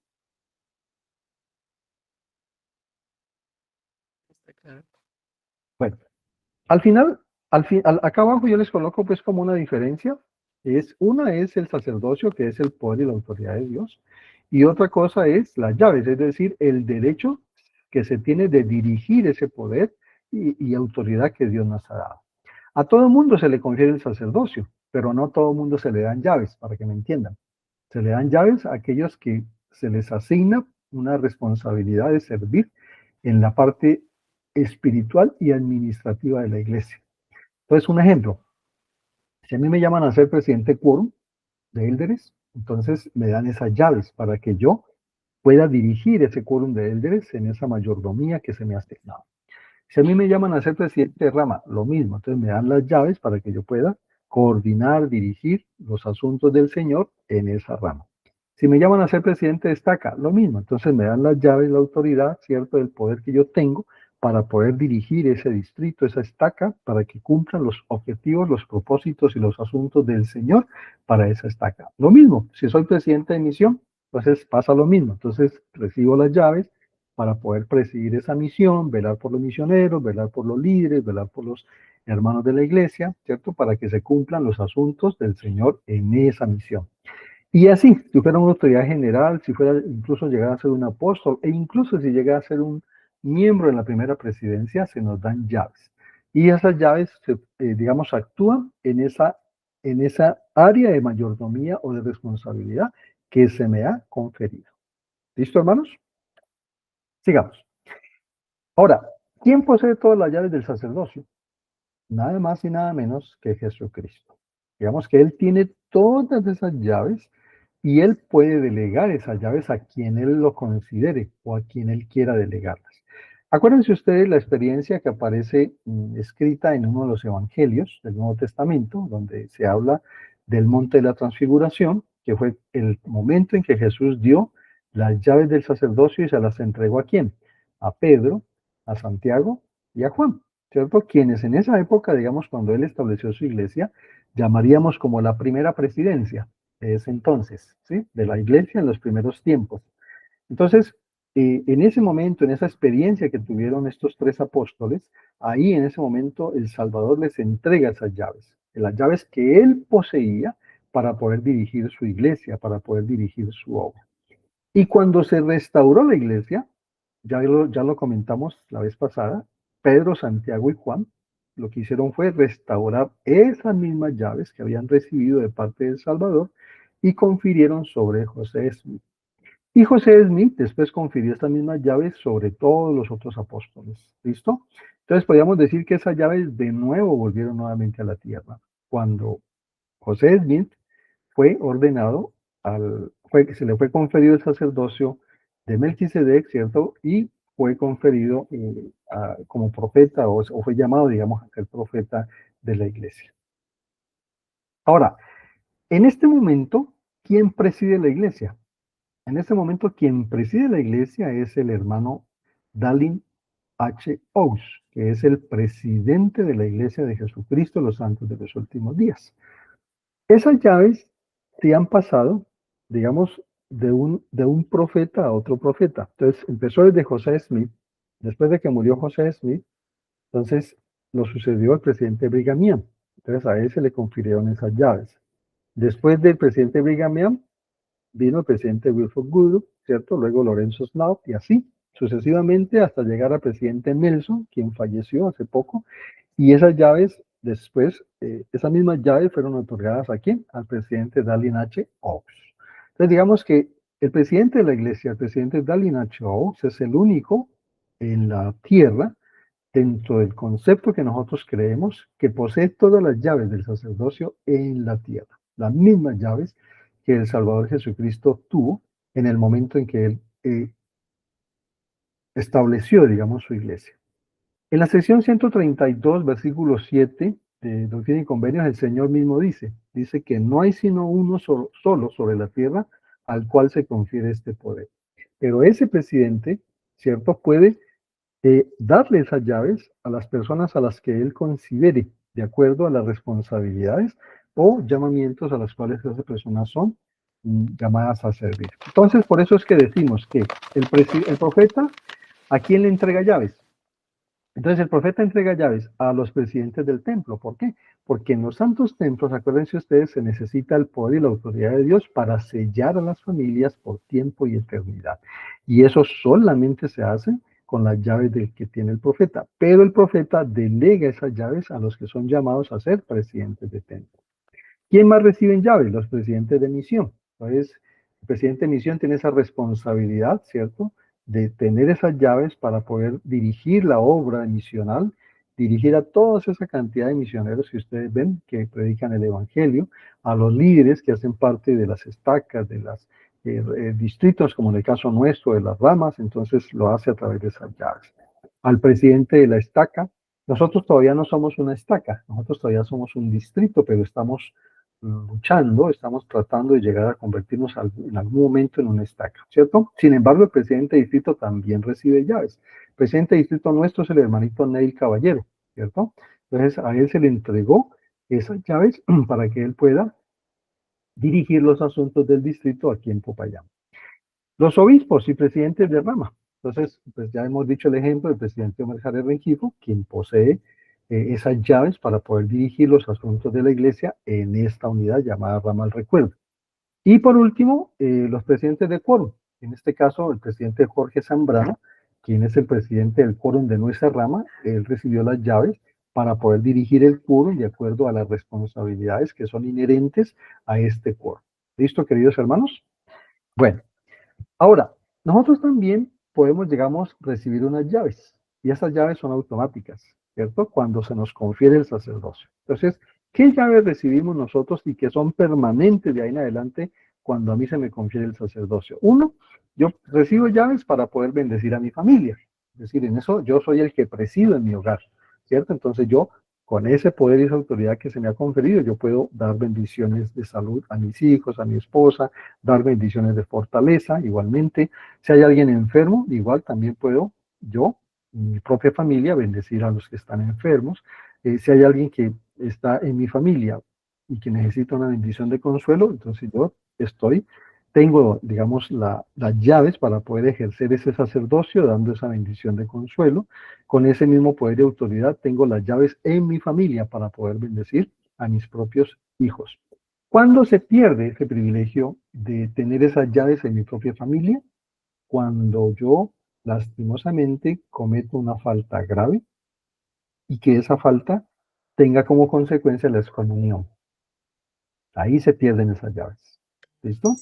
¿Está claro? Bueno, al final, acá abajo yo les coloco pues como una diferencia. Una es el sacerdocio, que es el poder y la autoridad de Dios. Y otra cosa es las llaves, es decir, el derecho que se tiene de dirigir ese poder y autoridad que Dios nos ha dado. A todo el mundo se le confiere el sacerdocio, pero no a todo el mundo se le dan llaves, para que me entiendan. Se le dan llaves a aquellos que se les asigna una responsabilidad de servir en la parte espiritual y administrativa de la iglesia. Entonces, un ejemplo, si a mí me llaman a ser presidente quórum de élderes, entonces me dan esas llaves para que yo pueda dirigir ese quórum de élderes en esa mayordomía que se me ha asignado. Si a mí me llaman a ser presidente de rama, lo mismo, entonces me dan las llaves para que yo pueda coordinar, dirigir los asuntos del Señor en esa rama. Si me llaman a ser presidente de estaca, lo mismo, entonces me dan las llaves, la autoridad, ¿cierto?, del poder que yo tengo para poder dirigir ese distrito, esa estaca, para que cumplan los objetivos, los propósitos y los asuntos del Señor para esa estaca. Lo mismo, si soy presidente de misión, entonces pasa lo mismo, entonces recibo las llaves, para poder presidir esa misión, velar por los misioneros, velar por los líderes, velar por los hermanos de la iglesia, ¿cierto? Para que se cumplan los asuntos del Señor en esa misión. Y así, si fuera una autoridad general, si fuera incluso llegar a ser un apóstol, e incluso si llega a ser un miembro de la primera presidencia, se nos dan llaves. Y esas llaves, digamos, actúan en esa área de mayordomía o de responsabilidad que se me ha conferido. ¿Listo, hermanos? Sigamos. Ahora, ¿quién posee todas las llaves del sacerdocio? Nada más y nada menos que Jesucristo. Digamos que Él tiene todas esas llaves y Él puede delegar esas llaves a quien Él lo considere o a quien Él quiera delegarlas. Acuérdense ustedes la experiencia que aparece escrita en uno de los evangelios del Nuevo Testamento, donde se habla del monte de la transfiguración, que fue el momento en que Jesús dio las llaves del sacerdocio y se las entregó ¿a quién? A Pedro, a Santiago y a Juan, ¿cierto? Quienes en esa época, digamos, cuando él estableció su iglesia, llamaríamos como la primera presidencia de ese entonces, ¿sí? De la iglesia en los primeros tiempos. Entonces, en ese momento, en esa experiencia que tuvieron estos tres apóstoles, ahí en ese momento el Salvador les entrega esas llaves, las llaves que él poseía para poder dirigir su iglesia, para poder dirigir su obra. Y cuando se restauró la iglesia, ya lo comentamos la vez pasada, Pedro, Santiago y Juan lo que hicieron fue restaurar esas mismas llaves que habían recibido de parte del Salvador y confirieron sobre José Smith. Y José Smith después confirió estas mismas llaves sobre todos los otros apóstoles. ¿Listo? Entonces podríamos decir que esas llaves de nuevo volvieron nuevamente a la tierra. Cuando José Smith fue ordenado, se le fue conferido el sacerdocio de Melquisedec, ¿cierto? Y fue conferido como profeta o fue llamado, digamos, a ser profeta de la iglesia. Ahora, en este momento, ¿quién preside la iglesia? En este momento, quien preside la iglesia es el hermano Dallin H. Oaks, que es el presidente de la iglesia de Jesucristo, los santos de los últimos días. Esas llaves se han pasado, digamos, de un profeta a otro profeta. Entonces, empezó desde José Smith. Después de que murió José Smith, entonces lo sucedió el presidente Brigham Young. Entonces, a él se le confirieron esas llaves. Después del presidente Brigham Young, vino el presidente Wilford Woodruff, ¿cierto? Luego Lorenzo Snow, y así sucesivamente hasta llegar al presidente Nelson, quien falleció hace poco, y esas llaves después, esas mismas llaves fueron otorgadas ¿a quién? Al presidente Dallin H. Oaks. Entonces digamos que el presidente de la iglesia, el presidente Dallin H. Oaks, es el único en la tierra, dentro del concepto que nosotros creemos, que posee todas las llaves del sacerdocio en la tierra, las mismas llaves que el Salvador Jesucristo tuvo en el momento en que él estableció, digamos, su iglesia. En la sección 132, versículo 7 de Doctrina y Convenios, el Señor mismo dice que no hay sino uno solo sobre la tierra al cual se confiere este poder. Pero ese presidente, ¿cierto?, puede darle esas llaves a las personas a las que él considere, de acuerdo a las responsabilidades o llamamientos a las cuales esas personas son llamadas a servir. Entonces, por eso es que decimos que el profeta, ¿a quién le entrega llaves? Entonces, el profeta entrega llaves a los presidentes del templo. ¿Por qué? Porque en los santos templos, acuérdense ustedes, se necesita el poder y la autoridad de Dios para sellar a las familias por tiempo y eternidad. Y eso solamente se hace con las llaves del que tiene el profeta. Pero el profeta delega esas llaves a los que son llamados a ser presidentes de templo. ¿Quién más recibe llaves? Los presidentes de misión. Entonces, el presidente de misión tiene esa responsabilidad, ¿cierto?, de tener esas llaves para poder dirigir la obra misional, dirigir a toda esa cantidad de misioneros que ustedes ven que predican el evangelio, a los líderes que hacen parte de las estacas, de los distritos, como en el caso nuestro, de las ramas, entonces lo hace a través de esas llaves. Al presidente de la estaca, nosotros todavía no somos una estaca, nosotros todavía somos un distrito, pero estamos luchando, estamos tratando de llegar a convertirnos en algún momento en una estaca, ¿cierto? Sin embargo, el presidente de distrito también recibe llaves. El presidente de distrito nuestro es el hermanito Neil Caballero, ¿cierto? Entonces, a él se le entregó esas llaves para que él pueda dirigir los asuntos del distrito aquí en Popayán. Los obispos y presidentes de rama. Entonces, pues ya hemos dicho el ejemplo del presidente Omer Jared Rengifo, quien posee esas llaves para poder dirigir los asuntos de la iglesia en esta unidad llamada Rama del Recuerdo. Y por último, los presidentes de quórum. En este caso, el presidente Jorge Zambrano, quien es el presidente del quórum de nuestra rama, él recibió las llaves para poder dirigir el quórum de acuerdo a las responsabilidades que son inherentes a este quórum. ¿Listo, queridos hermanos? Bueno, ahora, nosotros también podemos, digamos, recibir unas llaves, y esas llaves son automáticas, ¿cierto? Cuando se nos confiere el sacerdocio. Entonces, ¿qué llaves recibimos nosotros y que son permanentes de ahí en adelante cuando a mí se me confiere el sacerdocio? Uno, yo recibo llaves para poder bendecir a mi familia. Es decir, en eso yo soy el que presido en mi hogar, ¿cierto? Entonces yo, con ese poder y esa autoridad que se me ha conferido, yo puedo dar bendiciones de salud a mis hijos, a mi esposa, dar bendiciones de fortaleza, igualmente. Si hay alguien enfermo, igual también puedo yo, mi propia familia, bendecir a los que están enfermos. Si hay alguien que está en mi familia y que necesita una bendición de consuelo, entonces yo tengo, digamos, las llaves para poder ejercer ese sacerdocio, dando esa bendición de consuelo. Con ese mismo poder y autoridad, tengo las llaves en mi familia para poder bendecir a mis propios hijos. ¿Cuándo se pierde ese privilegio de tener esas llaves en mi propia familia? Cuando yo, lastimosamente, cometo una falta grave y que esa falta tenga como consecuencia la excomunión. Ahí se pierden esas llaves. ¿Listo?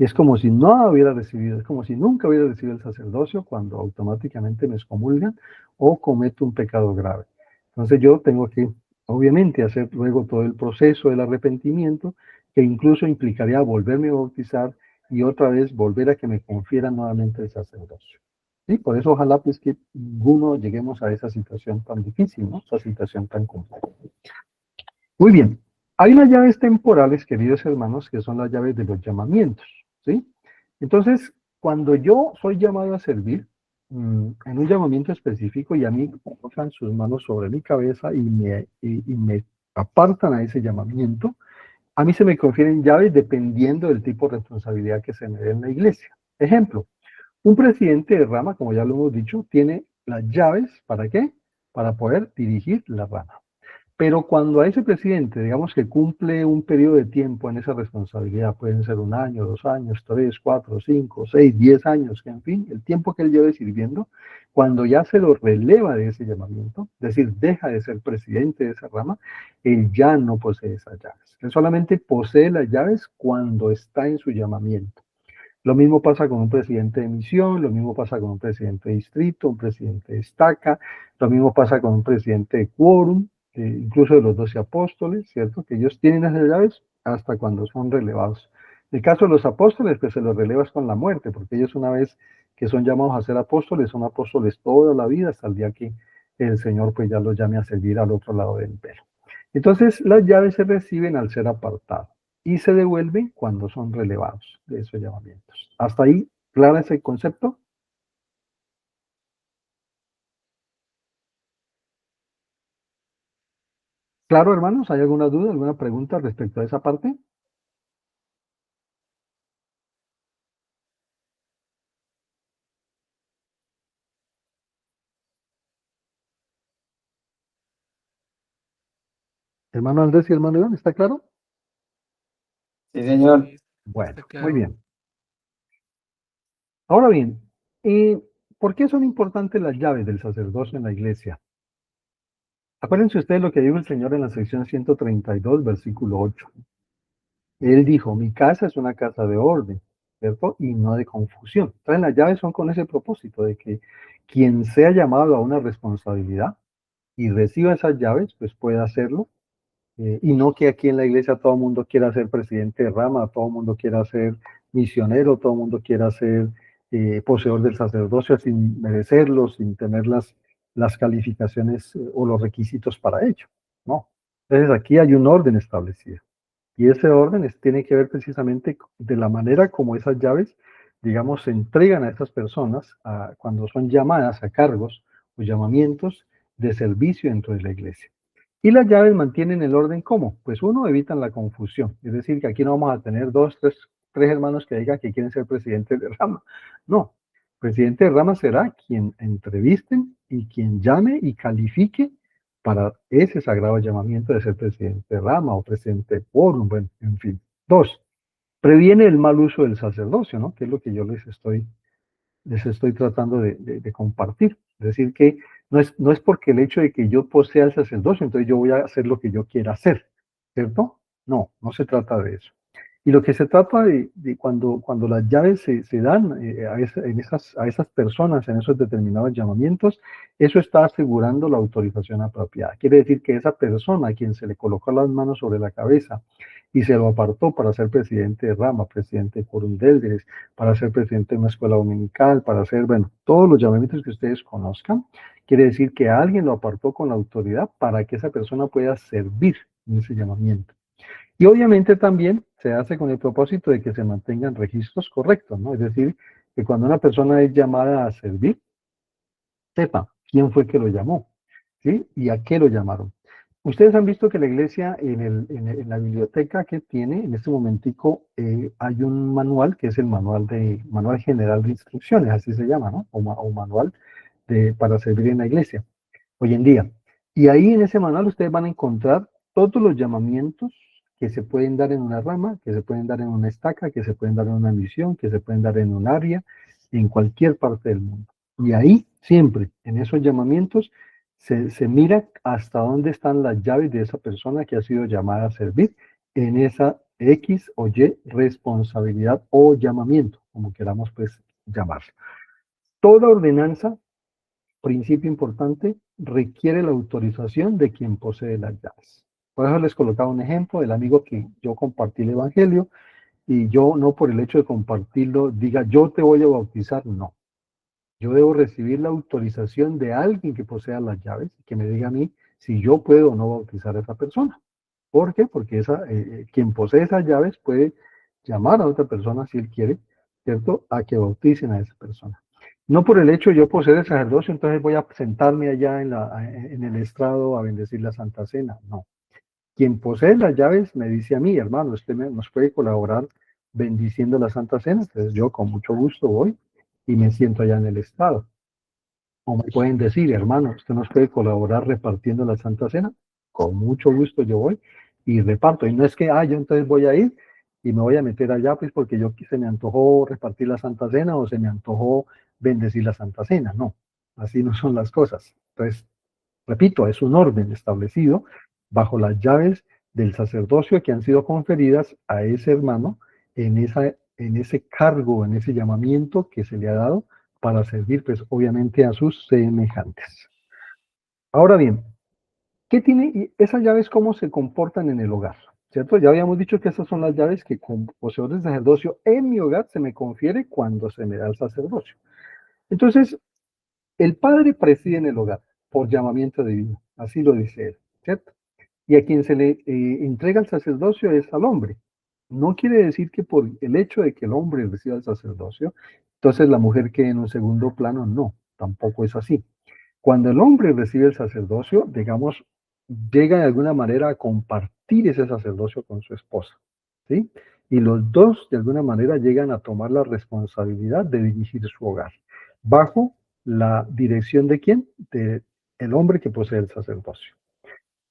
Y es como si no hubiera recibido, es como si nunca hubiera recibido el sacerdocio cuando automáticamente me excomulgan o cometo un pecado grave. Entonces yo tengo que, obviamente, hacer luego todo el proceso del arrepentimiento, que incluso implicaría volverme a bautizar y otra vez volver a que me confieran nuevamente el sacerdocio. ¿Sí? Por eso ojalá pues que ninguno lleguemos a esa situación tan difícil, ¿no? Esa situación tan compleja. Muy bien. Hay unas llaves temporales, queridos hermanos, que son las llaves de los llamamientos, ¿sí? Entonces, cuando yo soy llamado a servir en un llamamiento específico y a mí colocan sus manos sobre mi cabeza y me apartan a ese llamamiento, a mí se me confieren llaves dependiendo del tipo de responsabilidad que se me dé en la iglesia. Ejemplo, un presidente de rama, como ya lo hemos dicho, tiene las llaves, ¿para qué? Para poder dirigir la rama. Pero cuando a ese presidente, digamos que cumple un periodo de tiempo en esa responsabilidad, pueden ser 1 año, 2 años, 3, 4, 5, 6, 10 años, que en fin, el tiempo que él lleve sirviendo, cuando ya se lo releva de ese llamamiento, es decir, deja de ser presidente de esa rama, él ya no posee esas llaves. Él solamente posee las llaves cuando está en su llamamiento. Lo mismo pasa con un presidente de misión, lo mismo pasa con un presidente de distrito, un presidente de estaca, lo mismo pasa con un presidente de quórum, incluso de los 12 apóstoles, ¿cierto? Que ellos tienen esas llaves hasta cuando son relevados. En el caso de los apóstoles, pues se los relevas con la muerte, porque ellos una vez que son llamados a ser apóstoles, son apóstoles toda la vida hasta el día que el Señor pues ya los llame a servir al otro lado del velo. Entonces, las llaves se reciben al ser apartados y se devuelven cuando son relevados de esos llamamientos. ¿Hasta ahí clara ese concepto? Claro, hermanos, ¿hay alguna duda, alguna pregunta respecto a esa parte? Hermano Andrés y hermano Iván, ¿está claro? Sí, señor. Sí, Bueno, está muy claro. bien. Ahora bien, ¿por qué son importantes las llaves del sacerdocio en la iglesia? Acuérdense ustedes lo que dijo el Señor en la sección 132, versículo 8. Él dijo, mi casa es una casa de orden, ¿cierto? Y no de confusión. Entonces las llaves son con ese propósito de que quien sea llamado a una responsabilidad y reciba esas llaves, pues pueda hacerlo. Y no que aquí en la iglesia todo el mundo quiera ser presidente de rama, todo el mundo quiera ser misionero, todo el mundo quiera ser poseedor del sacerdocio sin merecerlo, sin tener las calificaciones o los requisitos para ello. No. Entonces aquí hay un orden establecido. Y ese orden tiene que ver precisamente de la manera como esas llaves, digamos, se entregan a estas personas cuando son llamadas a cargos o llamamientos de servicio dentro de la iglesia. Y las llaves mantienen el orden ¿cómo? Pues uno, evitan la confusión. Es decir, que aquí no vamos a tener tres hermanos que digan que quieren ser presidentes de rama. No. Presidente de rama será quien entrevisten y quien llame y califique para ese sagrado llamamiento de ser presidente de rama o presidente de quórum, bueno, en fin. 2, previene el mal uso del sacerdocio, ¿no? Que es lo que yo les estoy tratando de compartir. Es decir, que no es porque el hecho de que yo posea el sacerdocio, entonces yo voy a hacer lo que yo quiera hacer, ¿cierto? No, no se trata de eso. Y lo que se trata de cuando las llaves se dan a esas personas, en esos determinados llamamientos, eso está asegurando la autorización apropiada. Quiere decir que esa persona a quien se le colocó las manos sobre la cabeza y se lo apartó para ser presidente de rama, presidente de quórum de élderes, para ser presidente de una escuela dominical, para hacer, bueno, todos los llamamientos que ustedes conozcan, quiere decir que alguien lo apartó con la autoridad para que esa persona pueda servir en ese llamamiento. Y obviamente también se hace con el propósito de que se mantengan registros correctos, ¿no? Es decir, que cuando una persona es llamada a servir, sepa quién fue que lo llamó, ¿sí? Y a qué lo llamaron. Ustedes han visto que la iglesia en la biblioteca que tiene, en este momentico, hay un manual que es el manual general de instrucciones, así se llama, ¿no? O manual para servir en la iglesia, hoy en día. Y ahí en ese manual ustedes van a encontrar todos los llamamientos que se pueden dar en una rama, que se pueden dar en una estaca, que se pueden dar en una misión, que se pueden dar en un área, en cualquier parte del mundo. Y ahí, siempre, en esos llamamientos, se mira hasta dónde están las llaves de esa persona que ha sido llamada a servir en esa X o Y responsabilidad o llamamiento, como queramos pues llamarlo. Toda ordenanza, principio importante, requiere la autorización de quien posee las llaves. Por eso les colocaba un ejemplo del amigo que yo compartí el evangelio y yo no por el hecho de compartirlo diga yo te voy a bautizar, no. Yo debo recibir la autorización de alguien que posea las llaves y que me diga a mí si yo puedo o no bautizar a esa persona. ¿Por qué? Porque quien posee esas llaves puede llamar a otra persona si él quiere, ¿cierto? A que bauticen a esa persona. No por el hecho de yo poseer el sacerdocio, entonces voy a sentarme allá en el estrado a bendecir la Santa Cena. No. Quien posee las llaves me dice a mí, hermano, usted nos puede colaborar bendiciendo la Santa Cena. Entonces yo con mucho gusto voy y me siento allá en el estrado. O me pueden decir, hermano, usted nos puede colaborar repartiendo la Santa Cena. Con mucho gusto yo voy y reparto. Y no es que, yo entonces voy a ir y me voy a meter allá, pues porque se me antojó repartir la Santa Cena o se me antojó bendecir la Santa Cena. No, así no son las cosas. Entonces, repito, es un orden establecido bajo las llaves del sacerdocio que han sido conferidas a ese hermano en ese cargo, en ese llamamiento que se le ha dado para servir, pues, obviamente a sus semejantes. Ahora bien, ¿qué tiene esas llaves? ¿Cómo se comportan en el hogar? ¿Cierto? Ya habíamos dicho que esas son las llaves que como poseedor de sacerdocio en mi hogar se me confiere cuando se me da el sacerdocio. Entonces, el padre preside en el hogar por llamamiento divino, así lo dice él, ¿cierto? Y a quien se le entrega el sacerdocio es al hombre. No quiere decir que por el hecho de que el hombre reciba el sacerdocio, entonces la mujer quede en un segundo plano, no, tampoco es así. Cuando el hombre recibe el sacerdocio, digamos, llega de alguna manera a compartir ese sacerdocio con su esposa, ¿sí? Y los dos, de alguna manera, llegan a tomar la responsabilidad de dirigir su hogar, bajo la dirección de quién? De el hombre que posee el sacerdocio.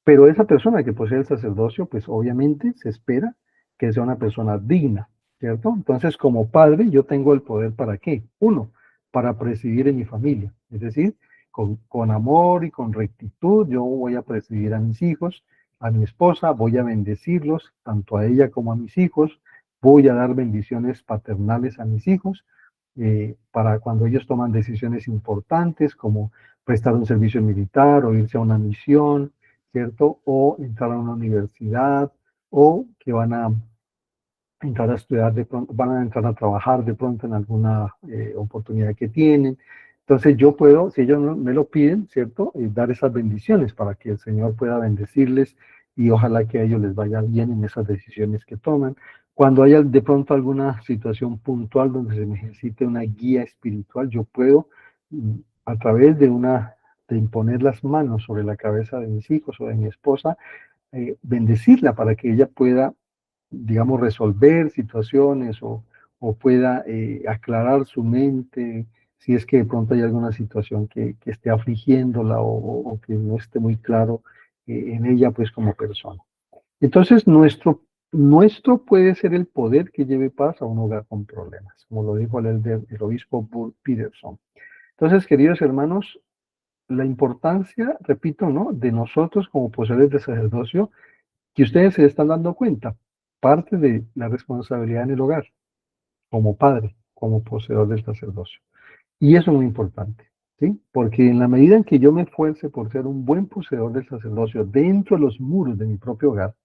Pero esa persona que posee el sacerdocio, pues obviamente se espera que sea una persona digna, ¿cierto? Entonces, como padre, yo tengo el poder ¿para qué? Uno, para presidir en mi familia, es decir, con amor y con rectitud, yo voy a presidir a mis hijos, a mi esposa, voy a bendecirlos, tanto a ella como a mis hijos, voy a dar bendiciones paternales a mis hijos, para cuando ellos toman decisiones importantes, como prestar un servicio militar o irse a una misión, ¿cierto? O entrar a una universidad, o que van a entrar a estudiar de pronto, van a entrar a trabajar de pronto en alguna oportunidad que tienen. Entonces yo puedo, si ellos me lo piden, ¿cierto? Dar esas bendiciones para que el Señor pueda bendecirles y ojalá que a ellos les vaya bien en esas decisiones que toman. Cuando haya de pronto alguna situación puntual donde se necesite una guía espiritual, yo puedo, a través de imponer las manos sobre la cabeza de mis hijos o de mi esposa, bendecirla para que ella pueda, digamos, resolver situaciones o pueda aclarar su mente, si es que de pronto hay alguna situación que esté afligiéndola o que no esté muy claro en ella, pues como persona. Entonces, nuestro puede ser el poder que lleve paz a un hogar con problemas, como lo dijo el obispo Bull Peterson. Entonces, queridos hermanos, la importancia, repito, ¿no?, de nosotros como poseedores de sacerdocio, que ustedes se están dando cuenta, parte de la responsabilidad en el hogar, como padre, como poseedor del sacerdocio. Y eso es muy importante, ¿sí? Porque en la medida en que yo me esfuerce por ser un buen poseedor del sacerdocio dentro de los muros de mi propio hogar,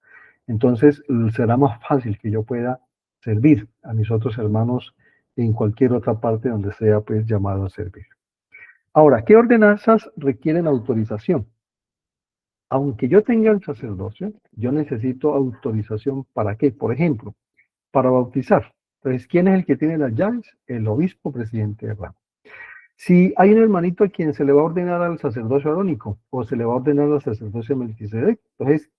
entonces será más fácil que yo pueda servir a mis otros hermanos en cualquier otra parte donde sea pues llamado a servir. Ahora, ¿qué ordenanzas requieren autorización? Aunque yo tenga el sacerdocio, yo necesito autorización ¿para qué? Por ejemplo, para bautizar. Entonces, ¿quién es el que tiene las llaves? El obispo presidente de rama. Si hay un hermanito a quien se le va a ordenar al sacerdocio arónico o se le va a ordenar al sacerdocio Melquisedec, entonces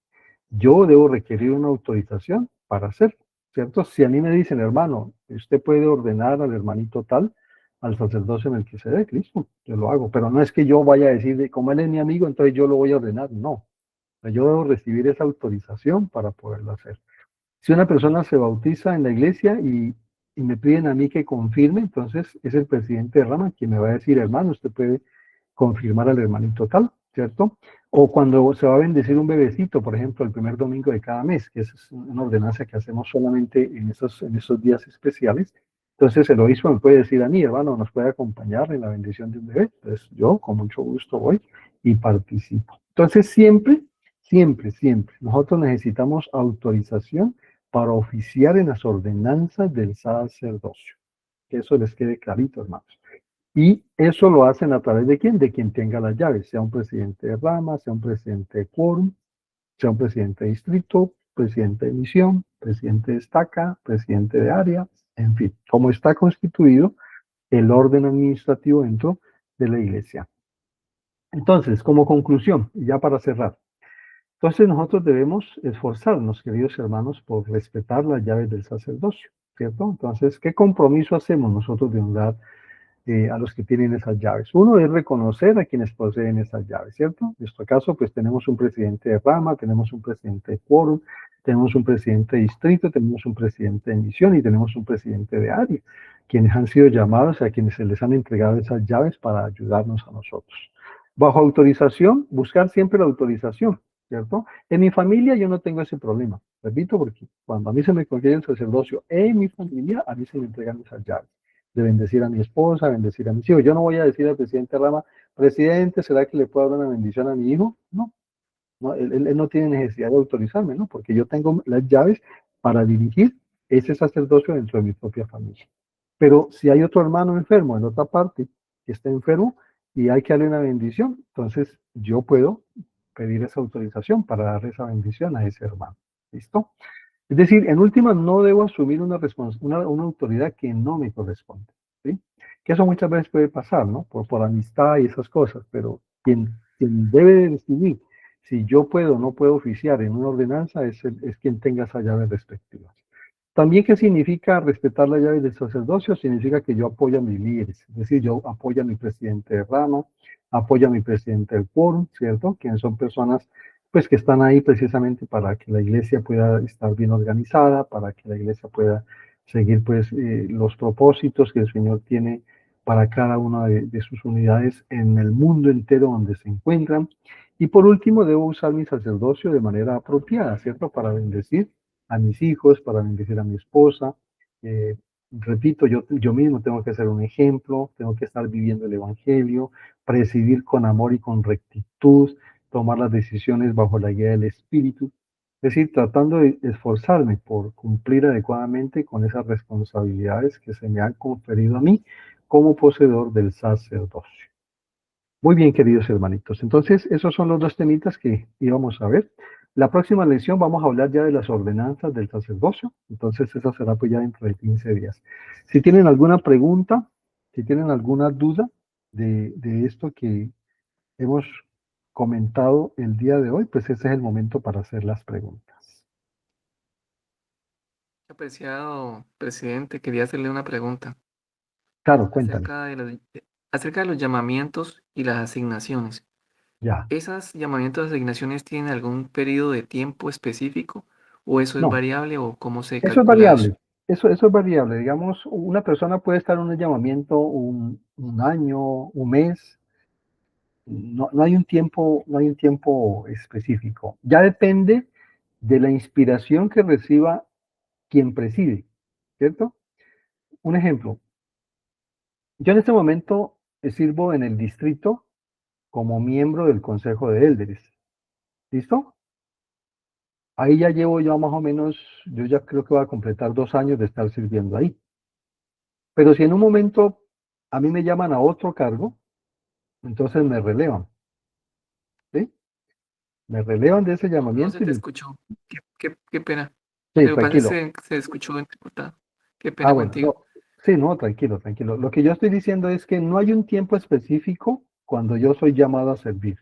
yo debo requerir una autorización para hacerlo, ¿cierto? Si a mí me dicen, hermano, usted puede ordenar al hermanito tal al sacerdocio Melquisedec, listo, yo lo hago, pero no es que yo vaya a decir, como él es mi amigo, entonces yo lo voy a ordenar, no. Yo debo recibir esa autorización para poderlo hacer. Si una persona se bautiza en la iglesia y me piden a mí que confirme, entonces es el presidente de rama quien me va a decir, hermano, usted puede confirmar al hermanito tal, ¿cierto? O cuando se va a bendecir un bebecito, por ejemplo, el primer domingo de cada mes, que es una ordenanza que hacemos solamente en esos días especiales. Entonces el obispo me puede decir a mí, hermano, nos puede acompañar en la bendición de un bebé. Entonces yo con mucho gusto voy y participo. Entonces siempre, nosotros necesitamos autorización para oficiar en las ordenanzas del sacerdocio. Que eso les quede clarito, hermanos. Y eso lo hacen a través de quién, de quien tenga las llaves, sea un presidente de rama, sea un presidente de quórum, sea un presidente de distrito, presidente de misión, presidente de estaca, presidente de área, en fin, como está constituido el orden administrativo dentro de la iglesia. Entonces, como conclusión, y ya para cerrar, entonces nosotros debemos esforzarnos, queridos hermanos, por respetar las llaves del sacerdocio, ¿cierto? Entonces, ¿qué compromiso hacemos nosotros de honrar a los que tienen esas llaves? Uno es reconocer a quienes poseen esas llaves, ¿cierto? En nuestro caso, pues tenemos un presidente de rama, tenemos un presidente de quórum, tenemos un presidente de distrito, tenemos un presidente de misión y tenemos un presidente de área, quienes han sido llamados, a quienes se les han entregado esas llaves para ayudarnos a nosotros. Bajo autorización, buscar siempre la autorización, ¿cierto? En mi familia yo no tengo ese problema, repito, porque cuando a mí se me confiere el sacerdocio en mi familia, a mí se me entregan esas llaves de bendecir a mi esposa, bendecir a mis hijos. Yo no voy a decir al presidente Rama, presidente, ¿será que le puedo dar una bendición a mi hijo? No, no él no tiene necesidad de autorizarme, ¿no? Porque yo tengo las llaves para dirigir ese sacerdocio dentro de mi propia familia. Pero si hay otro hermano enfermo en otra parte que está enfermo y hay que darle una bendición, entonces yo puedo pedir esa autorización para darle esa bendición a ese hermano. ¿Listo? Es decir, en última, no debo asumir una autoridad que no me corresponde, ¿sí? Que eso muchas veces puede pasar, ¿no? Por amistad y esas cosas, pero quien debe decidir si yo puedo o no puedo oficiar en una ordenanza es quien tenga esas llaves respectivas. También, ¿qué significa respetar las llaves del sacerdocio? Significa que yo apoyo a mis líderes, es decir, yo apoyo a mi presidente de rama, apoyo a mi presidente del quórum, ¿cierto? Quienes son personas pues que están ahí precisamente para que la iglesia pueda estar bien organizada, para que la iglesia pueda seguir pues los propósitos que el Señor tiene para cada una de sus unidades en el mundo entero donde se encuentran. Y por último, debo usar mi sacerdocio de manera apropiada, ¿cierto? Para bendecir a mis hijos, para bendecir a mi esposa. Eh, Repito, yo mismo tengo que ser un ejemplo, tengo que estar viviendo el Evangelio, presidir con amor y con rectitud, tomar las decisiones bajo la guía del Espíritu, es decir, tratando de esforzarme por cumplir adecuadamente con esas responsabilidades que se me han conferido a mí como poseedor del sacerdocio. Muy bien, queridos hermanitos. Entonces, esos son los dos temitas que íbamos a ver. La próxima lección vamos a hablar ya de las ordenanzas del sacerdocio. Entonces, esa será pues ya dentro de 15 días. Si tienen alguna pregunta, si tienen alguna duda de esto que hemos comentado el día de hoy, pues ese es el momento para hacer las preguntas. Apreciado presidente, quería hacerle una pregunta. Claro, cuéntame. Acerca de los llamamientos y las asignaciones. Ya. ¿Esas llamamientos y asignaciones tienen algún periodo de tiempo específico o eso es No, variable o cómo se eso es calcula eso? variable. Eso es variable. Digamos, una persona puede estar en un llamamiento un año, un mes. No hay un tiempo, no hay un tiempo específico. Ya depende de la inspiración que reciba quien preside, ¿cierto? Un ejemplo, yo en este momento sirvo en el distrito como miembro del Consejo de Élderes. ¿Listo? Ahí ya llevo yo más o menos, yo ya creo que voy a completar 2 años de estar sirviendo ahí. Pero si en un momento a mí me llaman a otro cargo, entonces me relevan, ¿sí? Me relevan de ese No se llamamiento y te escuchó. Qué pena. sí, Lo que pasa es tranquilo. que se escuchó entrecortado. Qué Ah, pena bueno, contigo. no, sí, no, tranquilo, tranquilo. Lo que yo estoy diciendo es que no hay un tiempo específico cuando yo soy llamado a servir.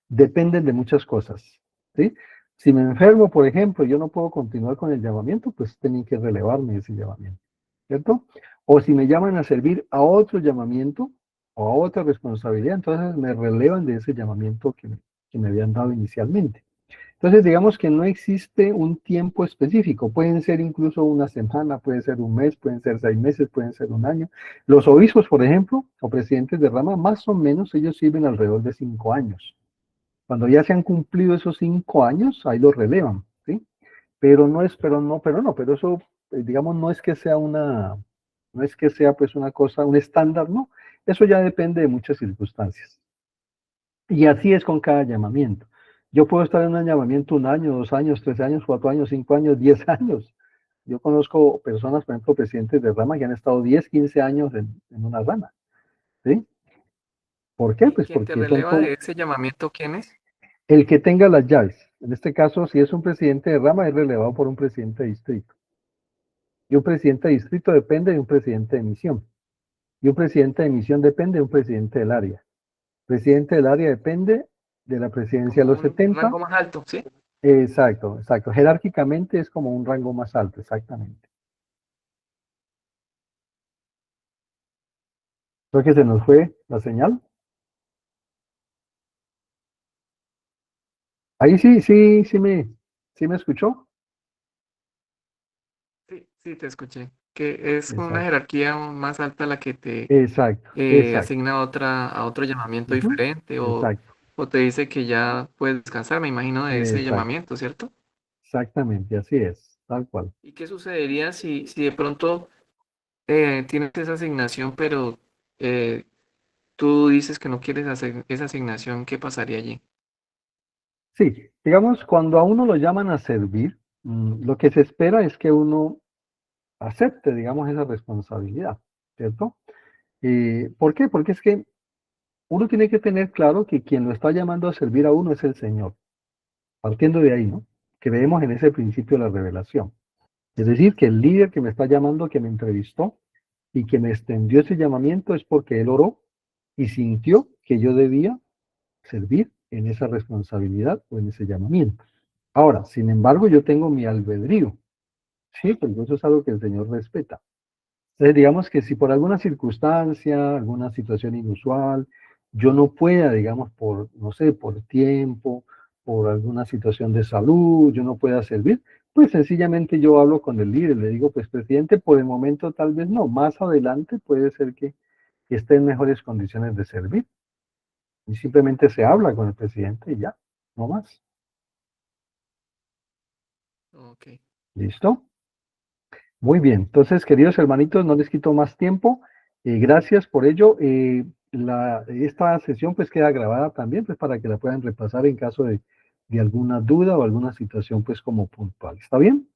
Dependen de muchas cosas, ¿sí? Si me enfermo, por ejemplo, yo no puedo continuar con el llamamiento, pues tienen que relevarme ese llamamiento, ¿cierto? O si me llaman a servir a otro llamamiento o a otra responsabilidad, entonces me relevan de ese llamamiento que me habían dado inicialmente. Entonces, digamos que no existe un tiempo específico. Pueden ser incluso una semana, puede ser un mes, pueden ser 6 meses, pueden ser un año. Los obispos, por ejemplo, o presidentes de rama, más o menos ellos sirven alrededor de 5 años. Cuando ya se han cumplido esos 5 años, ahí los relevan, ¿sí? Pero no es, pero eso, digamos, no es que sea pues una cosa, un estándar, no. Eso ya depende de muchas circunstancias. Y así es con cada llamamiento. Yo puedo estar en un llamamiento 1 año, 2 años, 3 años, 4 años, 5 años, 10 años. Yo conozco personas, por ejemplo, presidentes de rama que han estado 10, 15 años en una rama. ¿Sí? ¿Por qué? ¿Y Pues quién te porque son releva como de ese llamamiento? ¿Quién es? el que tenga las llaves. En este caso, si es un presidente de rama, es relevado por un presidente de distrito. Y un presidente de distrito depende de un presidente de misión. Y un presidente de misión depende de un presidente del área. Presidente del área depende de la presidencia de Como los un 70. rango más alto, ¿sí? Exacto, exacto. Jerárquicamente es como un rango más alto, exactamente. Creo que se nos fue la señal. Ahí sí me escuchó. Sí, te escuché. Que es como una Exacto, jerarquía más alta la que te exacto, exacto. asigna a otro llamamiento Ujú, diferente exacto, o te dice que ya puedes descansar, me imagino, de ese exacto, llamamiento, ¿cierto? exactamente, así es, tal cual. ¿Y qué sucedería si de pronto tienes esa asignación, pero eh, tú dices que no quieres hacer esa asignación? ¿Qué pasaría allí? Sí, digamos, cuando a uno lo llaman a servir, lo que se espera es que uno acepte, digamos, esa responsabilidad, ¿cierto? ¿Por qué? Porque es que uno tiene que tener claro que quien lo está llamando a servir a uno es el Señor. Partiendo de ahí, ¿no? Creemos en ese principio de la revelación. Es decir, que el líder que me está llamando, que me entrevistó y que me extendió ese llamamiento es porque él oró y sintió que yo debía servir en esa responsabilidad o en ese llamamiento. Ahora, sin embargo, yo tengo mi albedrío, ¿sí? Porque eso es algo que el Señor respeta. Entonces, digamos que si por alguna circunstancia, alguna situación inusual, yo no pueda, digamos, por, no sé, por tiempo, por alguna situación de salud, yo no pueda servir, pues sencillamente yo hablo con el líder, le digo, pues presidente, por el momento tal vez no, más adelante puede ser que esté en mejores condiciones de servir. Y simplemente se habla con el presidente y ya, no más. Ok. ¿Listo? Muy bien, entonces, queridos hermanitos, no les quito más tiempo. Gracias por ello. Esta sesión pues queda grabada también, pues para que la puedan repasar en caso de alguna duda o alguna situación pues como puntual. ¿Está bien?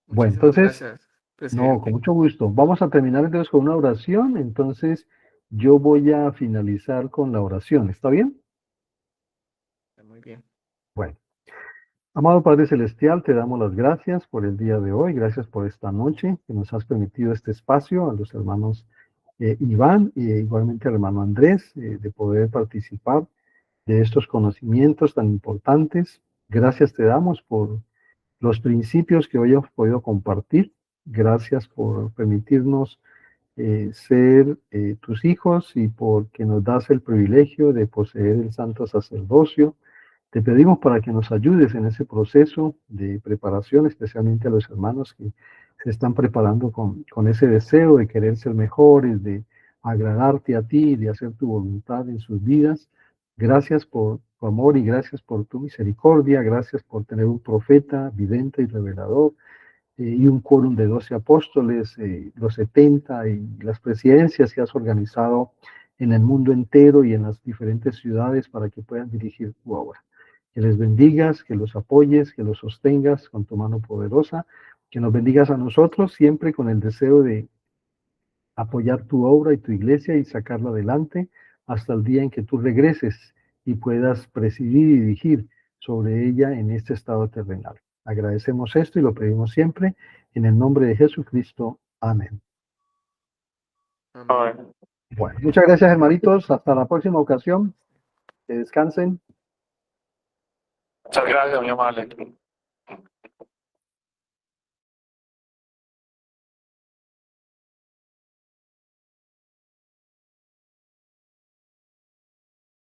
Bueno, Muchísimas entonces, gracias, no, con presidente. mucho gusto. Vamos a terminar entonces con una oración. Entonces, yo voy a finalizar con la oración. ¿Está bien? Está muy bien. Bueno. Amado Padre Celestial, te damos las gracias por el día de hoy, gracias por esta noche que nos has permitido este espacio, a los hermanos Iván y igualmente al hermano Andrés, de poder participar de estos conocimientos tan importantes. Gracias te damos por los principios que hoy hemos podido compartir Gracias por permitirnos ser tus hijos y porque nos das el privilegio de poseer el santo sacerdocio. Te pedimos para que nos ayudes en ese proceso de preparación, especialmente a los hermanos que se están preparando con ese deseo de querer ser mejores, de agradarte a ti, de hacer tu voluntad en sus vidas. Gracias por tu amor y gracias por tu misericordia. Gracias por tener un profeta, vidente y revelador y un quórum de 12 apóstoles, los 70 y las presidencias que has organizado en el mundo entero y en las diferentes ciudades para que puedan dirigir tu obra. Que les bendigas, que los apoyes, que los sostengas con tu mano poderosa, que nos bendigas a nosotros siempre con el deseo de apoyar tu obra y tu iglesia y sacarla adelante hasta el día en que tú regreses y puedas presidir y dirigir sobre ella en este estado terrenal. Agradecemos esto y lo pedimos siempre en el nombre de Jesucristo. Amén. Amén. Bueno, muchas gracias, hermanitos. Hasta la próxima ocasión. Que descansen. Muchas gracias, mi amable.